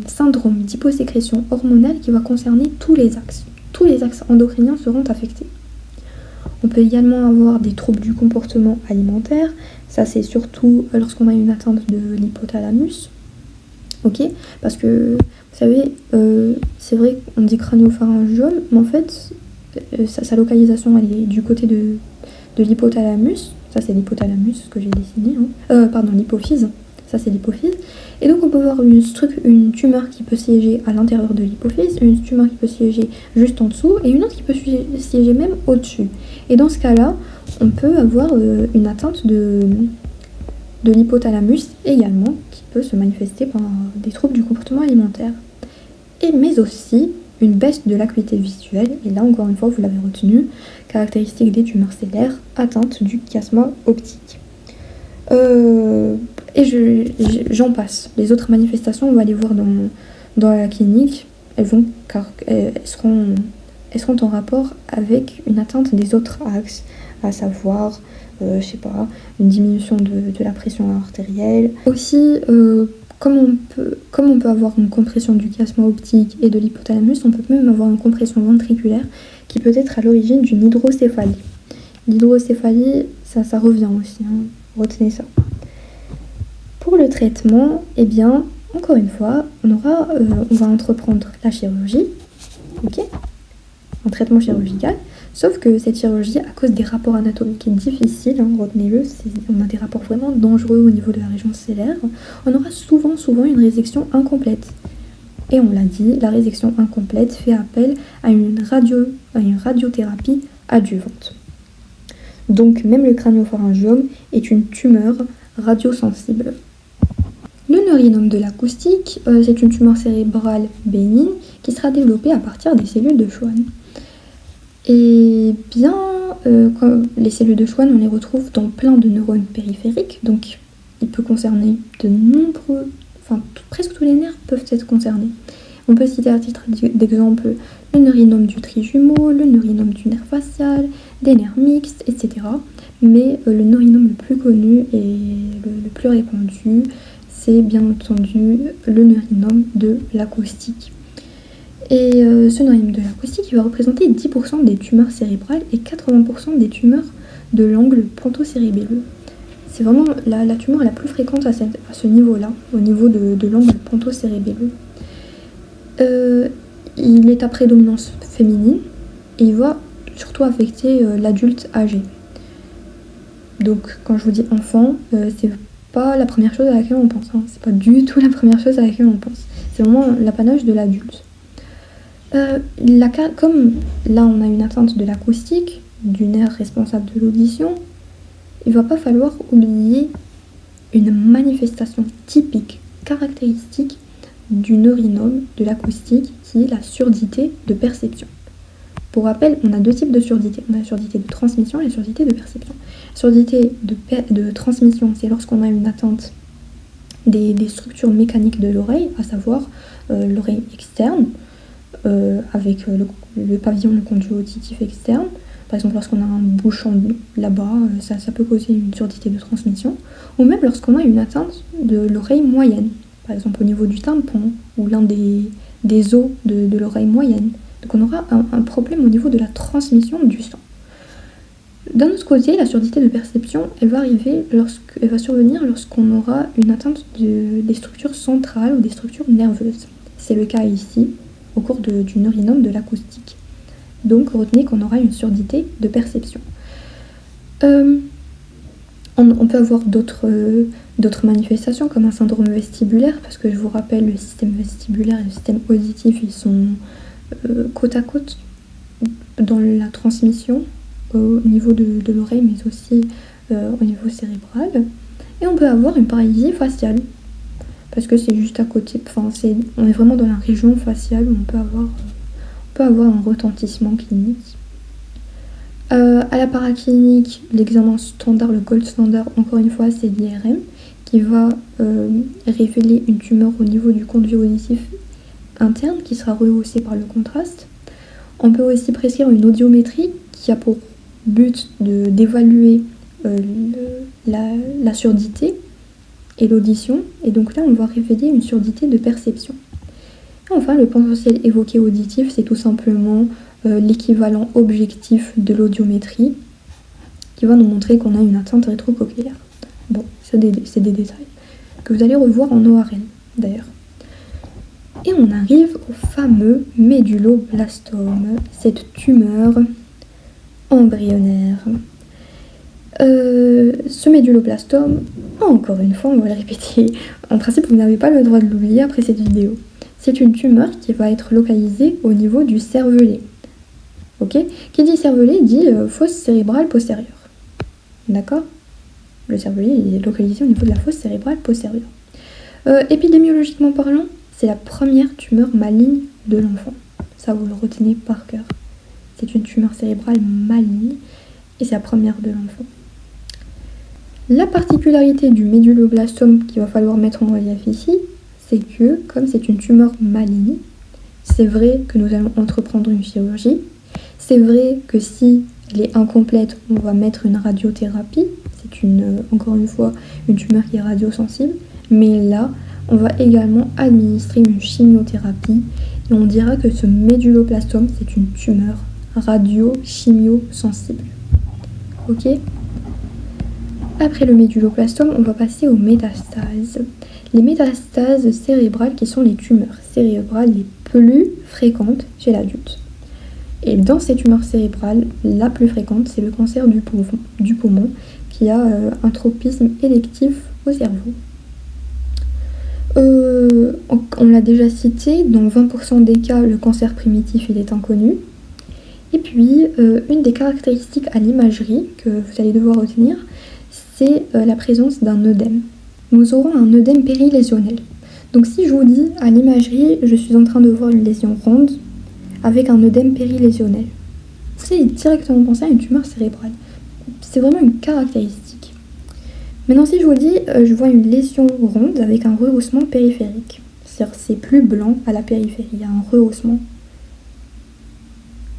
syndrome d'hyposécrétion hormonale qui va concerner tous les axes. Tous les axes endocriniens seront affectés. On peut également avoir des troubles du comportement alimentaire. Ça, c'est surtout lorsqu'on a une atteinte de l'hypothalamus. Ok? Parce que, vous savez, c'est vrai qu'on dit crânio-pharyngiome, mais en fait, sa localisation, elle est du côté de l'hypothalamus. Ça, c'est l'hypothalamus, ce que j'ai dessiné. L'hypophyse. Ça, c'est l'hypophyse. Et donc, on peut avoir une tumeur qui peut siéger à l'intérieur de l'hypophyse, une tumeur qui peut siéger juste en dessous, et une autre qui peut siéger même au-dessus. Et dans ce cas-là, on peut avoir une atteinte de l'hypothalamus également, qui peut se manifester par des troubles du comportement alimentaire. Mais aussi une baisse de l'acuité visuelle, et là encore une fois vous l'avez retenu, caractéristique des tumeurs sélaires, atteinte du chiasma optique. Et j'en passe. Les autres manifestations, on va les voir dans la clinique, elles seront en rapport avec une atteinte des autres axes, à savoir, une diminution de la pression artérielle. Aussi, comme on peut avoir une compression du chiasma optique et de l'hypothalamus, on peut même avoir une compression ventriculaire qui peut être à l'origine d'une hydrocéphalie. L'hydrocéphalie, ça revient aussi, hein, retenez ça. Pour le traitement, eh bien, encore une fois, on va entreprendre la chirurgie, ok, un traitement chirurgical, sauf que cette chirurgie, à cause des rapports anatomiques difficiles, hein, retenez-le, on a des rapports vraiment dangereux au niveau de la région sélaire, on aura souvent une résection incomplète. Et on l'a dit, la résection incomplète fait appel à une radiothérapie adjuvante. Donc même le crânio-pharyngiome est une tumeur radiosensible. Le neurinome de l'acoustique, c'est une tumeur cérébrale bénigne qui sera développée à partir des cellules de Schwann. Et bien, les cellules de Schwann, on les retrouve dans plein de neurones périphériques, donc il peut concerner presque tous les nerfs peuvent être concernés. On peut citer à titre d'exemple le neurinome du trijumeau, le neurinome du nerf facial, des nerfs mixtes, etc. Mais le neurinome le plus connu et le plus répandu, c'est bien entendu le neurinome de l'acoustique. Et ce neuronyme de l'acoustique, il va représenter 10% des tumeurs cérébrales et 80% des tumeurs de l'angle pontocérébelleux. C'est vraiment la tumeur la plus fréquente à ce niveau-là, au niveau de l'angle pontocérébelleux. Il est à prédominance féminine et il va surtout affecter l'adulte âgé. Donc quand je vous dis enfant, c'est pas la première chose à laquelle on pense, hein. C'est pas du tout la première chose à laquelle on pense. C'est vraiment l'apanage de l'adulte. Comme là on a une atteinte de l'acoustique, du nerf responsable de l'audition, il va pas falloir oublier une manifestation typique, caractéristique du neurinome de l'acoustique, qui est la surdité de perception. Pour rappel, on a deux types de surdité. On a la surdité de transmission et la surdité de perception. La surdité de transmission, c'est lorsqu'on a une atteinte des structures mécaniques de l'oreille, à savoir l'oreille externe, avec le pavillon, le conduit auditif externe. Par exemple, lorsqu'on a un bouchon là-bas, ça peut causer une surdité de transmission. Ou même lorsqu'on a une atteinte de l'oreille moyenne, par exemple au niveau du tympan ou l'un des os de l'oreille moyenne. Donc on aura un problème au niveau de la transmission du son. D'un autre côté, la surdité de perception, elle va survenir lorsqu'on aura une atteinte des structures centrales ou des structures nerveuses. C'est le cas ici, au cours du neurinome de l'acoustique. Donc retenez qu'on aura une surdité de perception. On peut avoir d'autres manifestations comme un syndrome vestibulaire, parce que je vous rappelle, le système vestibulaire et le système auditif, ils sont côte à côte dans la transmission au niveau de l'oreille, mais aussi au niveau cérébral. Et on peut avoir une paralysie faciale, parce que c'est juste à côté, on est vraiment dans la région faciale où on peut avoir un retentissement clinique. À la paraclinique, l'examen standard, le gold standard, encore une fois, c'est l'IRM, qui va révéler une tumeur au niveau du conduit auditif interne qui sera rehaussé par le contraste. On peut aussi prescrire une audiométrie qui a pour but d'évaluer la surdité et l'audition, et donc là on va révéler une surdité de perception. Et enfin, le potentiel évoqué auditif, c'est tout simplement l'équivalent objectif de l'audiométrie qui va nous montrer qu'on a une atteinte rétrocochléaire. Bon, c'est des détails que vous allez revoir en ORL d'ailleurs. Et on arrive au fameux médulloblastome, cette tumeur embryonnaire. Ce médulloblastome, encore une fois, on va le répéter, en principe vous n'avez pas le droit de l'oublier après cette vidéo. C'est une tumeur qui va être localisée au niveau du cervelet. Ok ? Qui dit cervelet dit fosse cérébrale postérieure. D'accord ? Le cervelet est localisé au niveau de la fosse cérébrale postérieure. Épidémiologiquement parlant, c'est la première tumeur maligne de l'enfant. Ça, vous le retenez par cœur. C'est une tumeur cérébrale maligne et c'est la première de l'enfant. La particularité du médulloblastome qu'il va falloir mettre en relief ici, c'est que, comme c'est une tumeur maligne, c'est vrai que nous allons entreprendre une chirurgie. C'est vrai que si elle est incomplète, on va mettre une radiothérapie. C'est encore une fois une tumeur qui est radiosensible. Mais là, on va également administrer une chimiothérapie et on dira que ce médulloblastome, c'est une tumeur radio-chimiosensible. Ok ? Après le médulloblastome, on va passer aux métastases. Les métastases cérébrales qui sont les tumeurs cérébrales les plus fréquentes chez l'adulte. Et dans ces tumeurs cérébrales, la plus fréquente, c'est le cancer du poumon qui a un tropisme électif au cerveau. On l'a déjà cité, dans 20% des cas, le cancer primitif il est inconnu. Et puis, une des caractéristiques à l'imagerie que vous allez devoir retenir, c'est la présence d'un œdème. Nous aurons un œdème périlésionnel. Donc si je vous dis à l'imagerie, je suis en train de voir une lésion ronde avec un œdème périlésionnel, vous allez directement penser à une tumeur cérébrale. C'est vraiment une caractéristique. Maintenant, si je vous dis, je vois une lésion ronde avec un rehaussement périphérique, c'est-à-dire c'est plus blanc à la périphérie, il y a un rehaussement.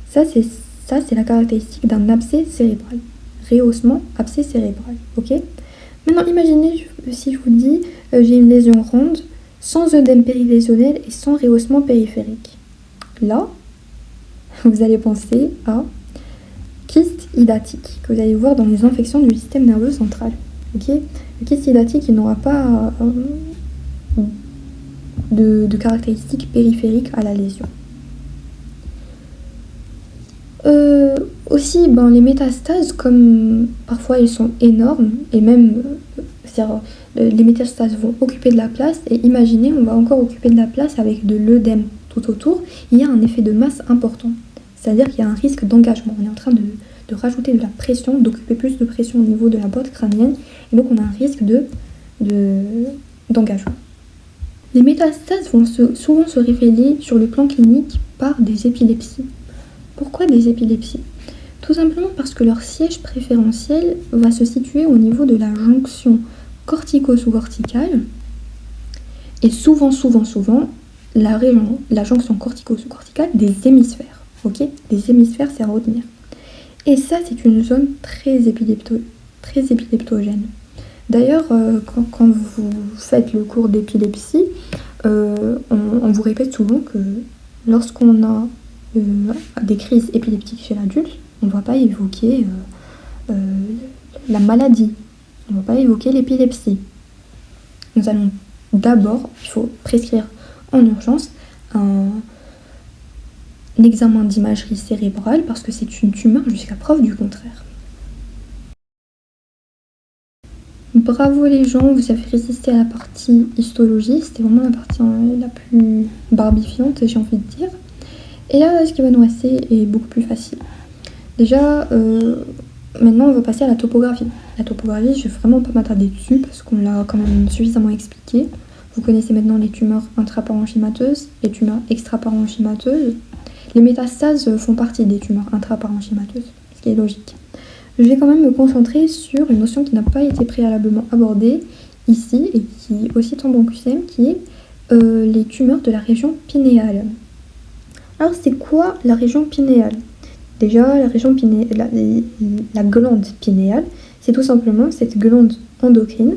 Ça, c'est la caractéristique d'un abcès cérébral. Rehaussement, abcès cérébral, ok ? Maintenant, imaginez si je vous dis, j'ai une lésion ronde, sans œdème périlésionnel et sans rehaussement périphérique. là, vous allez penser à kyste hydatique, que vous allez voir dans les infections du système nerveux central. Okay, le kyste hydatique, il n'aura pas de caractéristiques périphériques à la lésion. Aussi, les métastases, comme parfois elles sont énormes, et même les métastases vont occuper de la place, et imaginez, on va encore occuper de la place avec de l'œdème tout autour, il y a un effet de masse important. C'est-à-dire qu'il y a un risque d'engagement. On est en train de rajouter de la pression, d'occuper plus de pression au niveau de la boîte crânienne, et donc on a un risque d'engagement. Les métastases vont souvent se révéler sur le plan clinique par des épilepsies. Pourquoi des épilepsies? Tout simplement parce que leur siège préférentiel va se situer au niveau de la jonction cortico-sous-corticale, et souvent, la jonction cortico-sous-corticale des hémisphères. Ok, des hémisphères, c'est à retenir. Et ça, c'est une zone très épileptogène. D'ailleurs, quand vous faites le cours d'épilepsie, on vous répète souvent que lorsqu'on a des crises épileptiques chez l'adulte, on ne va pas évoquer la maladie, on ne va pas évoquer l'épilepsie. Nous allons d'abord, il faut prescrire en urgence un examen d'imagerie cérébrale parce que c'est une tumeur jusqu'à preuve du contraire. Bravo les gens, vous avez résisté à la partie histologie, c'était vraiment la partie la plus barbifiante, j'ai envie de dire. Et là, ce qui va nous rester est beaucoup plus facile. Déjà, maintenant on va passer à la topographie. La topographie, je vais vraiment pas m'attarder dessus parce qu'on l'a quand même suffisamment expliqué. Vous connaissez maintenant les tumeurs intraparenchymateuses, les tumeurs extraparenchymateuses. Les métastases font partie des tumeurs intraparenchymateuses, ce qui est logique. Je vais quand même me concentrer sur une notion qui n'a pas été préalablement abordée ici et qui est aussi en QCM, qui est les tumeurs de la région pinéale. Alors c'est quoi la région pinéale? Déjà, la région pinéale, la glande pinéale, c'est tout simplement cette glande endocrine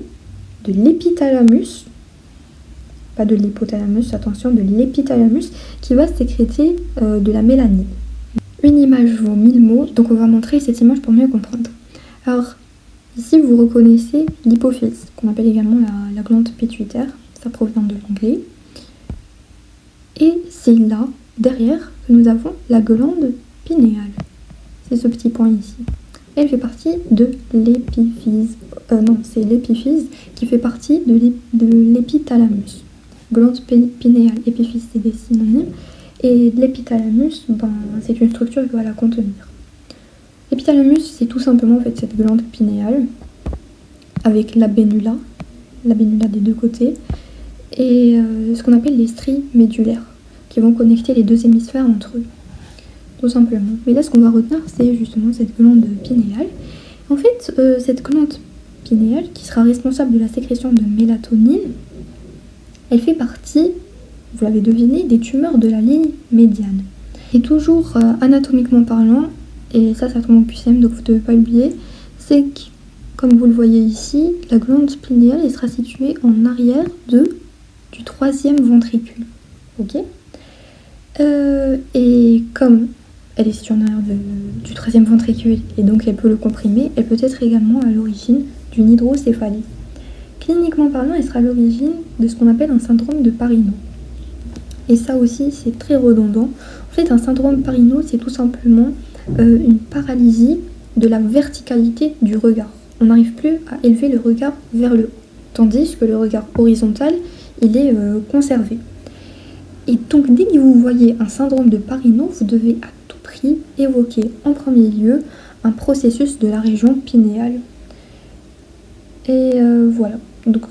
de l'épithalamus, pas de l'hypothalamus, attention, de l'épithalamus, qui va sécréter de la mélanine. Une image vaut 1000 mots, donc on va montrer cette image pour mieux comprendre. Alors, ici vous reconnaissez l'hypophyse, qu'on appelle également la glande pituitaire, ça provient de l'anglais. Et c'est là, derrière, que nous avons la glande pinéale. C'est ce petit point ici. Elle fait partie de l'épiphyse. Non, c'est l'épiphyse qui fait partie de l'épithalamus. Glande pinéale, épiphyse, c'est des synonymes. Et l'épithalamus, c'est une structure qui va la contenir. L'épithalamus, c'est tout simplement en fait, cette glande pinéale avec la bénula des deux côtés, et ce qu'on appelle les stries médulaires qui vont connecter les deux hémisphères entre eux, tout simplement. Mais là, ce qu'on va retenir, c'est justement cette glande pinéale. En fait, cette glande pinéale, qui sera responsable de la sécrétion de mélatonine, elle fait partie, vous l'avez deviné, des tumeurs de la ligne médiane. Et toujours anatomiquement parlant, et ça tombe en QCM, donc vous ne devez pas l'oublier, c'est que, comme vous le voyez ici, la glande pinéale elle sera située en arrière du troisième ventricule. Ok, et comme elle est située en arrière du troisième ventricule, et donc elle peut le comprimer, elle peut être également à l'origine d'une hydrocéphalie. Cliniquement parlant, elle sera à l'origine de ce qu'on appelle un syndrome de Parinot. Et ça aussi, c'est très redondant. En fait, un syndrome Parinot, c'est tout simplement une paralysie de la verticalité du regard. On n'arrive plus à élever le regard vers le haut, tandis que le regard horizontal, il est conservé. Et donc, dès que vous voyez un syndrome de Parinot, vous devez à tout prix évoquer en premier lieu un processus de la région pinéale. Et voilà. Donc,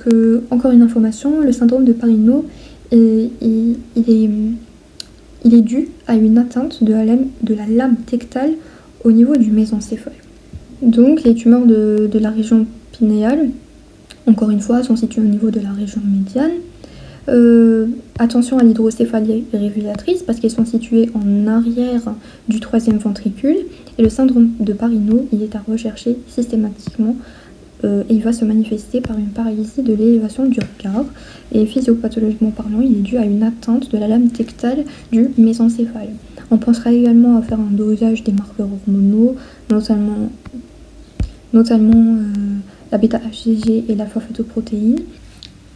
encore une information, le syndrome de Parinot, il est dû à une atteinte de la lame tectale au niveau du mésencéphale. Donc les tumeurs de la région pinéale, encore une fois, sont situées au niveau de la région médiane. Attention à l'hydrocéphalie révélatrice parce qu'elles sont situées en arrière du troisième ventricule. Et le syndrome de Parinot, il est à rechercher systématiquement et il va se manifester par une paralysie de l'élévation du regard. Et physiopathologiquement parlant, il est dû à une atteinte de la lame tectale du mésencéphale. On pensera également à faire un dosage des marqueurs hormonaux, notamment la bêta-HCG et la phosphatoprotéine.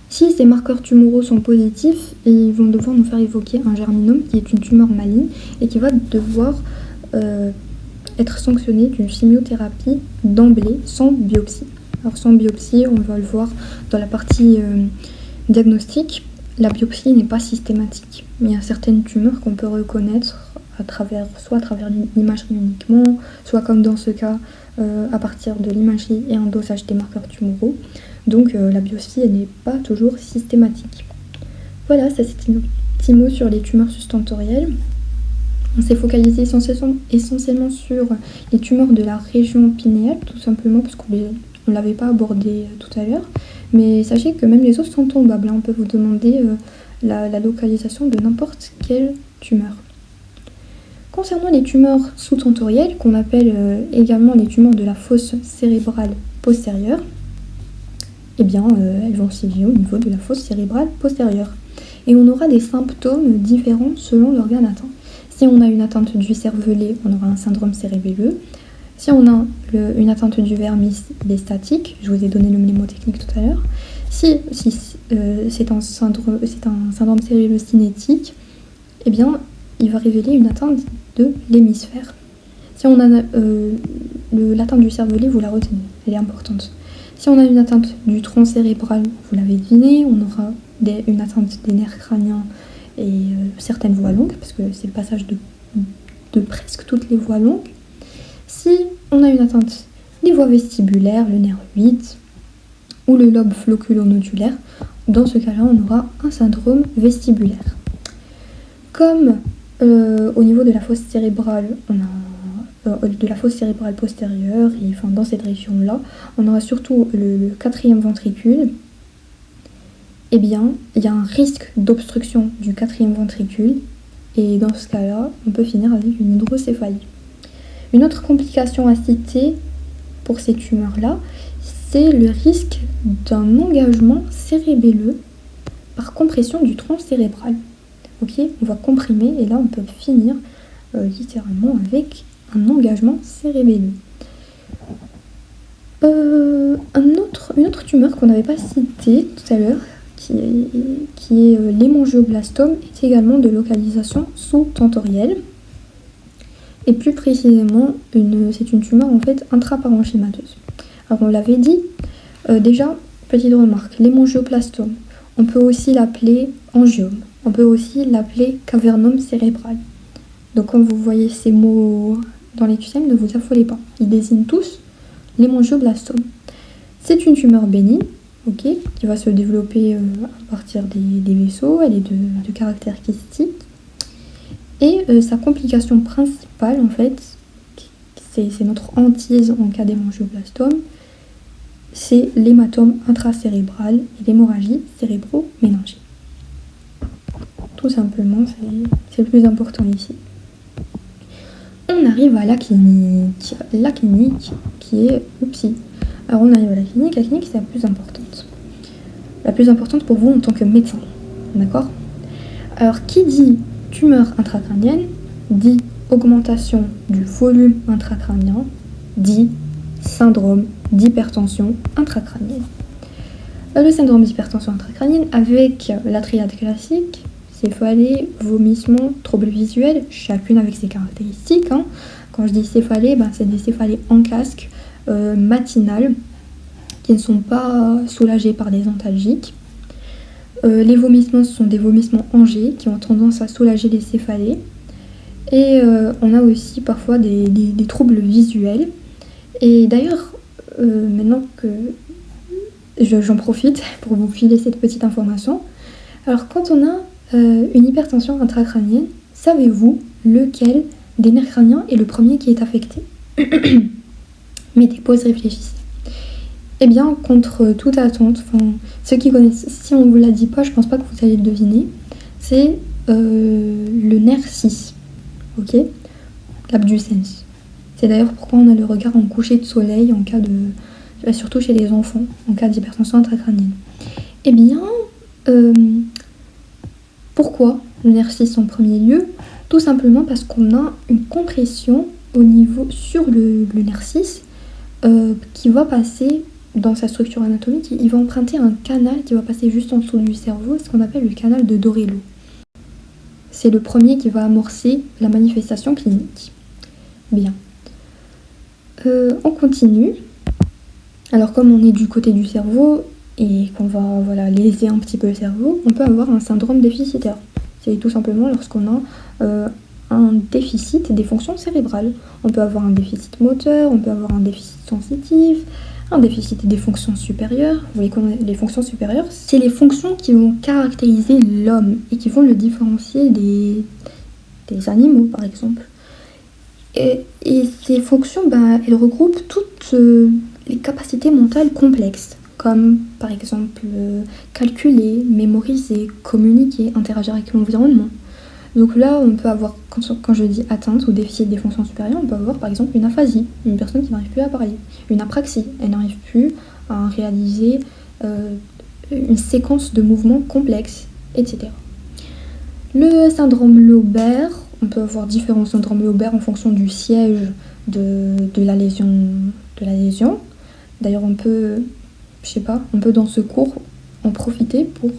Si ces marqueurs tumoraux sont positifs, ils vont devoir nous faire évoquer un germinome qui est une tumeur maligne et qui va devoir être sanctionné d'une chimiothérapie d'emblée sans biopsie. Alors sans biopsie, on va le voir dans la partie diagnostic, la biopsie n'est pas systématique. Il y a certaines tumeurs qu'on peut reconnaître soit à travers l'imagerie uniquement, soit comme dans ce cas à partir de l'imagerie et un dosage des marqueurs tumoraux. Donc la biopsie n'est pas toujours systématique. Voilà, ça c'était un petit mot sur les tumeurs sustentorielles. On s'est focalisé essentiellement sur les tumeurs de la région pinéale, tout simplement parce qu'on ne l'avait pas abordé tout à l'heure. Mais sachez que même les autres sont tombables. On peut vous demander la localisation de n'importe quelle tumeur. Concernant les tumeurs sous-tentorielles, qu'on appelle également les tumeurs de la fosse cérébrale postérieure, eh bien, elles vont se situer au niveau de la fosse cérébrale postérieure. Et on aura des symptômes différents selon l'organe atteint. Si on a une atteinte du cervelet, on aura un syndrome cérébelleux. Si on a une atteinte du vermis, il est statique. Je vous ai donné le mnémotechnique tout à l'heure. Si c'est un syndrome cérébelleux cinétique, eh bien, il va révéler une atteinte de l'hémisphère. Si on a l'atteinte du cervelet, vous la retenez, elle est importante. Si on a une atteinte du tronc cérébral, vous l'avez deviné, on aura une atteinte des nerfs crâniens et certaines voies longues, parce que c'est le passage de presque toutes les voies longues. Si on a une atteinte des voies vestibulaires, le nerf 8 ou le lobe floculo-nodulaire, dans ce cas-là, on aura un syndrome vestibulaire. Comme au niveau de la fosse cérébrale, on a de la fosse cérébrale postérieure, et enfin dans cette région-là, on aura surtout le quatrième ventricule. Eh bien, il y a un risque d'obstruction du quatrième ventricule, et dans ce cas-là, on peut finir avec une hydrocéphalie. Une autre complication à citer pour ces tumeurs-là, c'est le risque d'un engagement cérébelleux par compression du tronc cérébral. Ok, on va comprimer et là on peut finir littéralement avec un engagement cérébelleux. Une autre tumeur qu'on n'avait pas citée tout à l'heure, qui est l'hémangioblastome, est également de localisation sous-tentorielle. Et plus précisément, c'est une tumeur en fait intraparenchymateuse. Alors on l'avait dit, déjà, petite remarque, l'hémangioblastome, on peut aussi l'appeler angiome, on peut aussi l'appeler cavernome cérébral. Donc quand vous voyez ces mots dans les QCM, ne vous affolez pas, ils désignent tous l'hémangioblastome. C'est une tumeur bénigne, qui va se développer à partir des vaisseaux, elle est de caractère kystique. Et sa complication principale, en fait, c'est notre hantise en cas d'hémangioblastome, c'est l'hématome intracérébral et l'hémorragie cérébro-méningée. Tout simplement, c'est le plus important ici. On arrive à la clinique. La clinique qui est... Oupsie. Alors on arrive à la clinique c'est la plus importante. La plus importante pour vous en tant que médecin. D'accord ? Alors qui dit tumeur intracrânienne dit augmentation du volume intracrânien, dit syndrome d'hypertension intracrânienne. Le syndrome d'hypertension intracrânienne avec la triade classique, céphalée, vomissement, troubles visuels, chacune avec ses caractéristiques. Quand je dis céphalée, c'est des céphalées en casque, matinales, qui ne sont pas soulagées par des antalgiques. Les vomissements, ce sont des vomissements engés qui ont tendance à soulager les céphalées. Et on a aussi parfois des troubles visuels. Et d'ailleurs, maintenant que j'en profite pour vous filer cette petite information, alors quand on a une hypertension intracrânienne, savez-vous lequel des nerfs crâniens est le premier qui est affecté? Mettez pause, réfléchissez. Eh bien, contre toute attente, ceux qui connaissent, si on ne vous l'a dit pas, je pense pas que vous allez le deviner, c'est le nerf 6, l'abducens. C'est d'ailleurs pourquoi on a le regard en coucher de soleil en cas surtout chez les enfants, en cas d'hypertension intracrânienne. Eh bien, pourquoi le nerf 6 en premier lieu? Tout simplement parce qu'on a une compression sur le nerf 6 qui va passer dans sa structure anatomique, il va emprunter un canal qui va passer juste en dessous du cerveau, ce qu'on appelle le canal de Dorello. C'est le premier qui va amorcer la manifestation clinique. Bien. On continue. Alors comme on est du côté du cerveau et qu'on va léser un petit peu le cerveau, on peut avoir un syndrome déficitaire. C'est tout simplement lorsqu'on a un déficit des fonctions cérébrales. On peut avoir un déficit moteur, on peut avoir un déficit sensitif, un déficit des fonctions supérieures. Vous voyez que les fonctions supérieures, c'est les fonctions qui vont caractériser l'homme et qui vont le différencier des animaux, par exemple. Et ces fonctions, elles regroupent toutes les capacités mentales complexes, comme par exemple calculer, mémoriser, communiquer, interagir avec l'environnement. Donc là, on peut avoir, quand je dis atteinte ou déficit des fonctions supérieures, on peut avoir par exemple une aphasie, une personne qui n'arrive plus à parler, une apraxie, elle n'arrive plus à réaliser une séquence de mouvements complexes, etc. Le syndrome lobaire, on peut avoir différents syndromes lobaires en fonction du siège de la lésion. D'ailleurs, on peut dans ce cours en profiter pour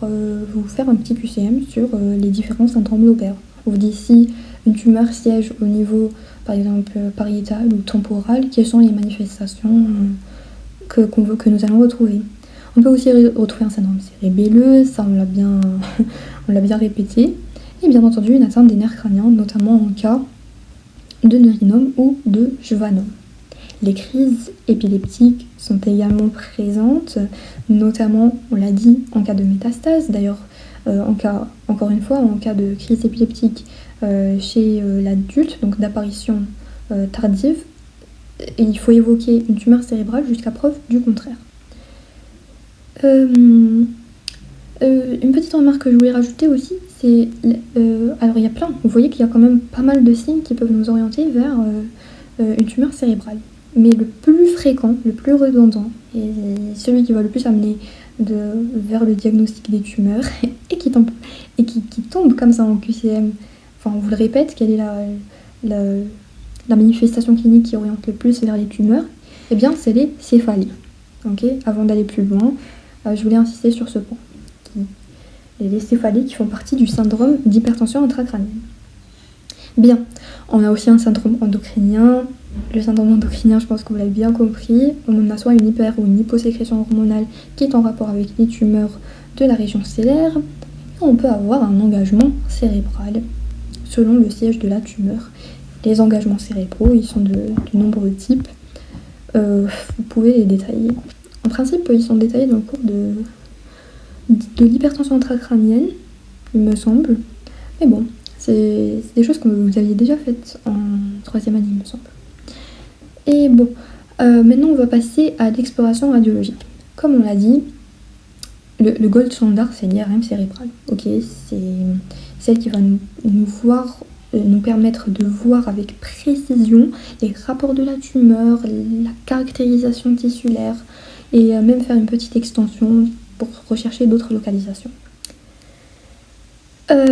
vous faire un petit QCM sur les différents syndromes lobaires. On vous dit si une tumeur siège au niveau, par exemple, pariétal ou temporal, quelles sont les manifestations que nous allons retrouver. On peut aussi retrouver un syndrome cérébelleux, ça on l'a bien répété, et bien entendu une atteinte des nerfs crâniens, notamment en cas de neurinome ou de schwannome. Les crises épileptiques sont également présentes, notamment, on l'a dit, en cas de métastase. D'ailleurs, encore une fois, en cas de crise épileptique chez l'adulte, donc d'apparition tardive, il faut évoquer une tumeur cérébrale jusqu'à preuve du contraire. Une petite remarque que je voulais rajouter aussi, c'est... alors il y a vous voyez qu'il y a quand même pas mal de signes qui peuvent nous orienter vers une tumeur cérébrale. Mais le plus fréquent, le plus redondant, et celui qui va le plus amener vers le diagnostic des tumeurs, et qui tombe comme ça en QCM, enfin on vous le répète, quelle est la manifestation clinique qui oriente le plus vers les tumeurs, eh bien c'est les céphalies. Okay, avant d'aller plus loin, je voulais insister sur ce point. Les céphalies qui font partie du syndrome d'hypertension intracrânienne. Bien, on a aussi un syndrome endocrinien. Le syndrome endocrinien, je pense que vous l'avez bien compris, on a soit une hyper ou une hyposécrétion hormonale qui est en rapport avec les tumeurs de la région stellaire, et on peut avoir un engagement cérébral selon le siège de la tumeur. Les engagements cérébraux, ils sont de nombreux types, vous pouvez les détailler. En principe, ils sont détaillés dans le cours de l'hypertension intracrânienne, il me semble, mais bon, c'est des choses que vous aviez déjà faites en 3e année, il me semble. Et bon, maintenant on va passer à l'exploration radiologique. Comme on l'a dit, le gold standard c'est l'IRM cérébral. Ok, c'est celle qui va nous permettre de voir avec précision les rapports de la tumeur, la caractérisation tissulaire et même faire une petite extension pour rechercher d'autres localisations.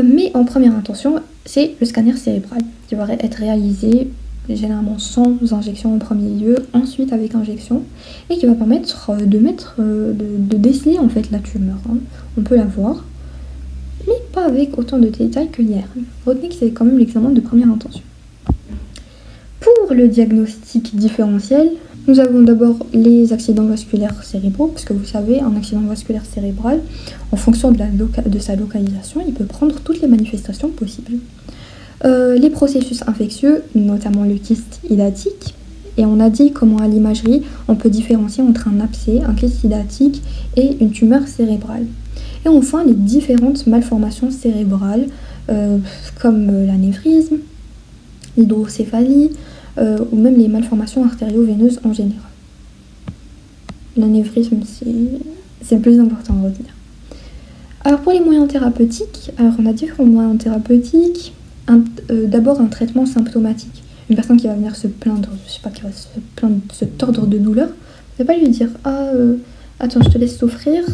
Mais en première intention, c'est le scanner cérébral qui va être réalisé généralement sans injection en premier lieu, ensuite avec injection, et qui va permettre de déceler en fait la tumeur. On peut la voir, mais pas avec autant de détails que l'IRM. Retenez que c'est quand même l'examen de première intention. Pour le diagnostic différentiel, nous avons d'abord les accidents vasculaires cérébraux, parce que vous savez, un accident vasculaire cérébral, en fonction de sa localisation, il peut prendre toutes les manifestations possibles. Les processus infectieux, notamment le kyste hydatique, et on a dit comment à l'imagerie, on peut différencier entre un abcès, un kyste hydatique et une tumeur cérébrale. Et enfin, les différentes malformations cérébrales, comme l'anévrisme, l'hydrocéphalie, ou même les malformations artério-veineuses en général. L'anévrisme, c'est le plus important à retenir. Alors pour les moyens thérapeutiques, on a différents moyens thérapeutiques. D'abord un traitement symptomatique. Une personne qui va venir se plaindre, qui va se tordre de douleur, ne pas lui dire attends, je te laisse souffrir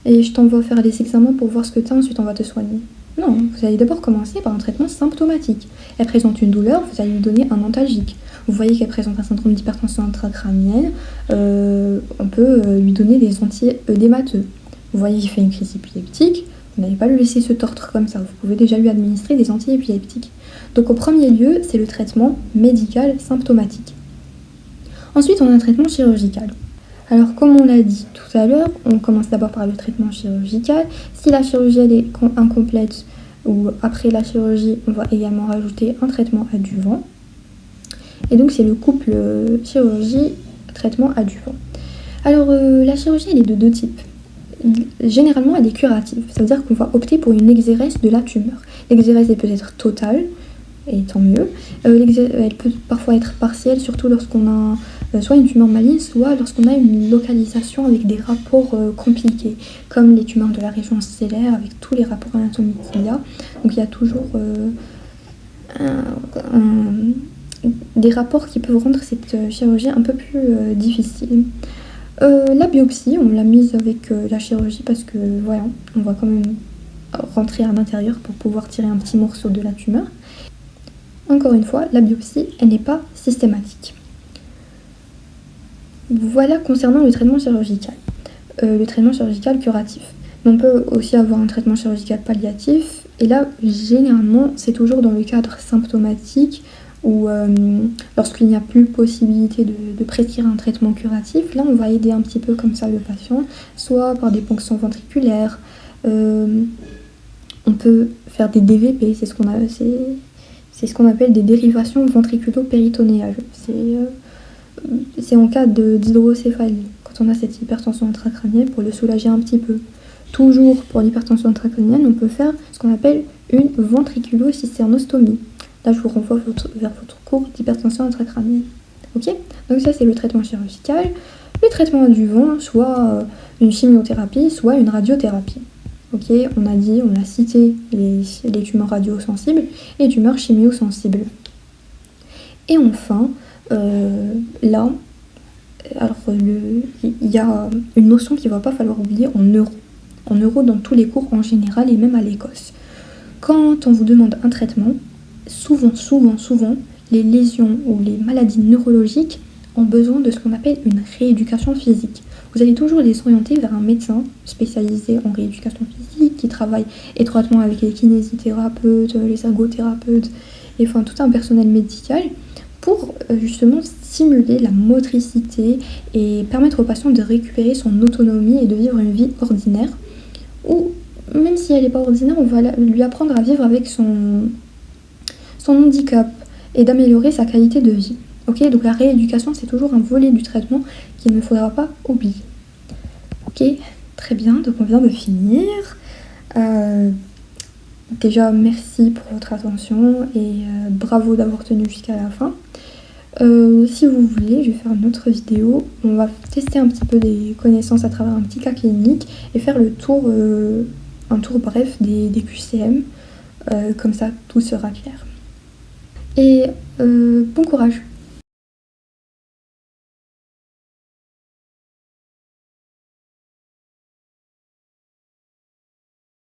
et je t'envoie faire les examens pour voir ce que tu as, ensuite on va te soigner. Non, vous allez d'abord commencer par un traitement symptomatique. Elle présente une douleur, vous allez lui donner un antalgique. Vous voyez qu'elle présente un syndrome d'hypertension intracrânienne, on peut lui donner des anti-œdémateux. Vous voyez qu'il fait une crise épileptique, vous n'allez pas le laisser se tordre comme ça, vous pouvez déjà lui administrer des anti-épileptiques. Donc au premier lieu, c'est le traitement médical symptomatique. Ensuite, on a un traitement chirurgical. Alors comme on l'a dit tout à l'heure, on commence d'abord par le traitement chirurgical. Si la chirurgie elle est incomplète ou après la chirurgie, on va également rajouter un traitement adjuvant. Et donc c'est le couple chirurgie-traitement adjuvant. Alors la chirurgie elle est de deux types. Généralement elle est curative, ça veut dire qu'on va opter pour une exérèse de la tumeur. L'exérèse elle peut être totale, et tant mieux. Elle peut parfois être partielle, surtout lorsqu'on a soit une tumeur maligne, soit lorsqu'on a une localisation avec des rapports compliqués, comme les tumeurs de la région stellaire, avec tous les rapports anatomiques qu'il y a. Donc il y a toujours des rapports qui peuvent rendre cette chirurgie un peu plus difficile. La biopsie, on l'a mise avec la chirurgie parce que voilà, on va quand même rentrer à l'intérieur pour pouvoir tirer un petit morceau de la tumeur. Encore une fois, la biopsie, elle n'est pas systématique. Voilà concernant le traitement chirurgical. Le traitement chirurgical curatif. On peut aussi avoir un traitement chirurgical palliatif. Et là, généralement, c'est toujours dans le cadre symptomatique ou lorsqu'il n'y a plus possibilité de prescrire un traitement curatif. Là, on va aider un petit peu comme ça le patient, soit par des ponctions ventriculaires. On peut faire des DVP, c'est ce qu'on appelle des dérivations ventriculo-péritonéales. C'est en cas d'hydrocéphalie, quand on a cette hypertension intracrânienne, pour le soulager un petit peu. Toujours pour l'hypertension intracrânienne, on peut faire ce qu'on appelle une ventriculo-cysternostomie. Là, je vous renvoie vers votre cours d'hypertension intracrânienne. Ok ? Donc ça, c'est le traitement chirurgical. Le traitement adjuvant, soit une chimiothérapie, soit une radiothérapie. Ok, on a cité les tumeurs radiosensibles et les tumeurs chimiosensibles. Et enfin, là, alors il y a une notion qu'il ne va pas falloir oublier en neuro. En neuro dans tous les cours en général et même à l'Écosse. Quand on vous demande un traitement, souvent, les lésions ou les maladies neurologiques ont besoin de ce qu'on appelle une rééducation physique. Vous allez toujours les orienter vers un médecin spécialisé en rééducation physique qui travaille étroitement avec les kinésithérapeutes, les ergothérapeutes, et enfin tout un personnel médical pour justement stimuler la motricité et permettre au patient de récupérer son autonomie et de vivre une vie ordinaire. Ou même si elle n'est pas ordinaire, on va lui apprendre à vivre avec son handicap et d'améliorer sa qualité de vie. Ok, donc la rééducation, c'est toujours un volet du traitement qu'il ne faudra pas oublier. Ok, très bien, donc on vient de finir. Déjà, merci pour votre attention et bravo d'avoir tenu jusqu'à la fin. Si vous voulez, je vais faire une autre vidéo. On va tester un petit peu des connaissances à travers un petit cas clinique et faire un tour bref des QCM. Comme ça, tout sera clair. Et bon courage!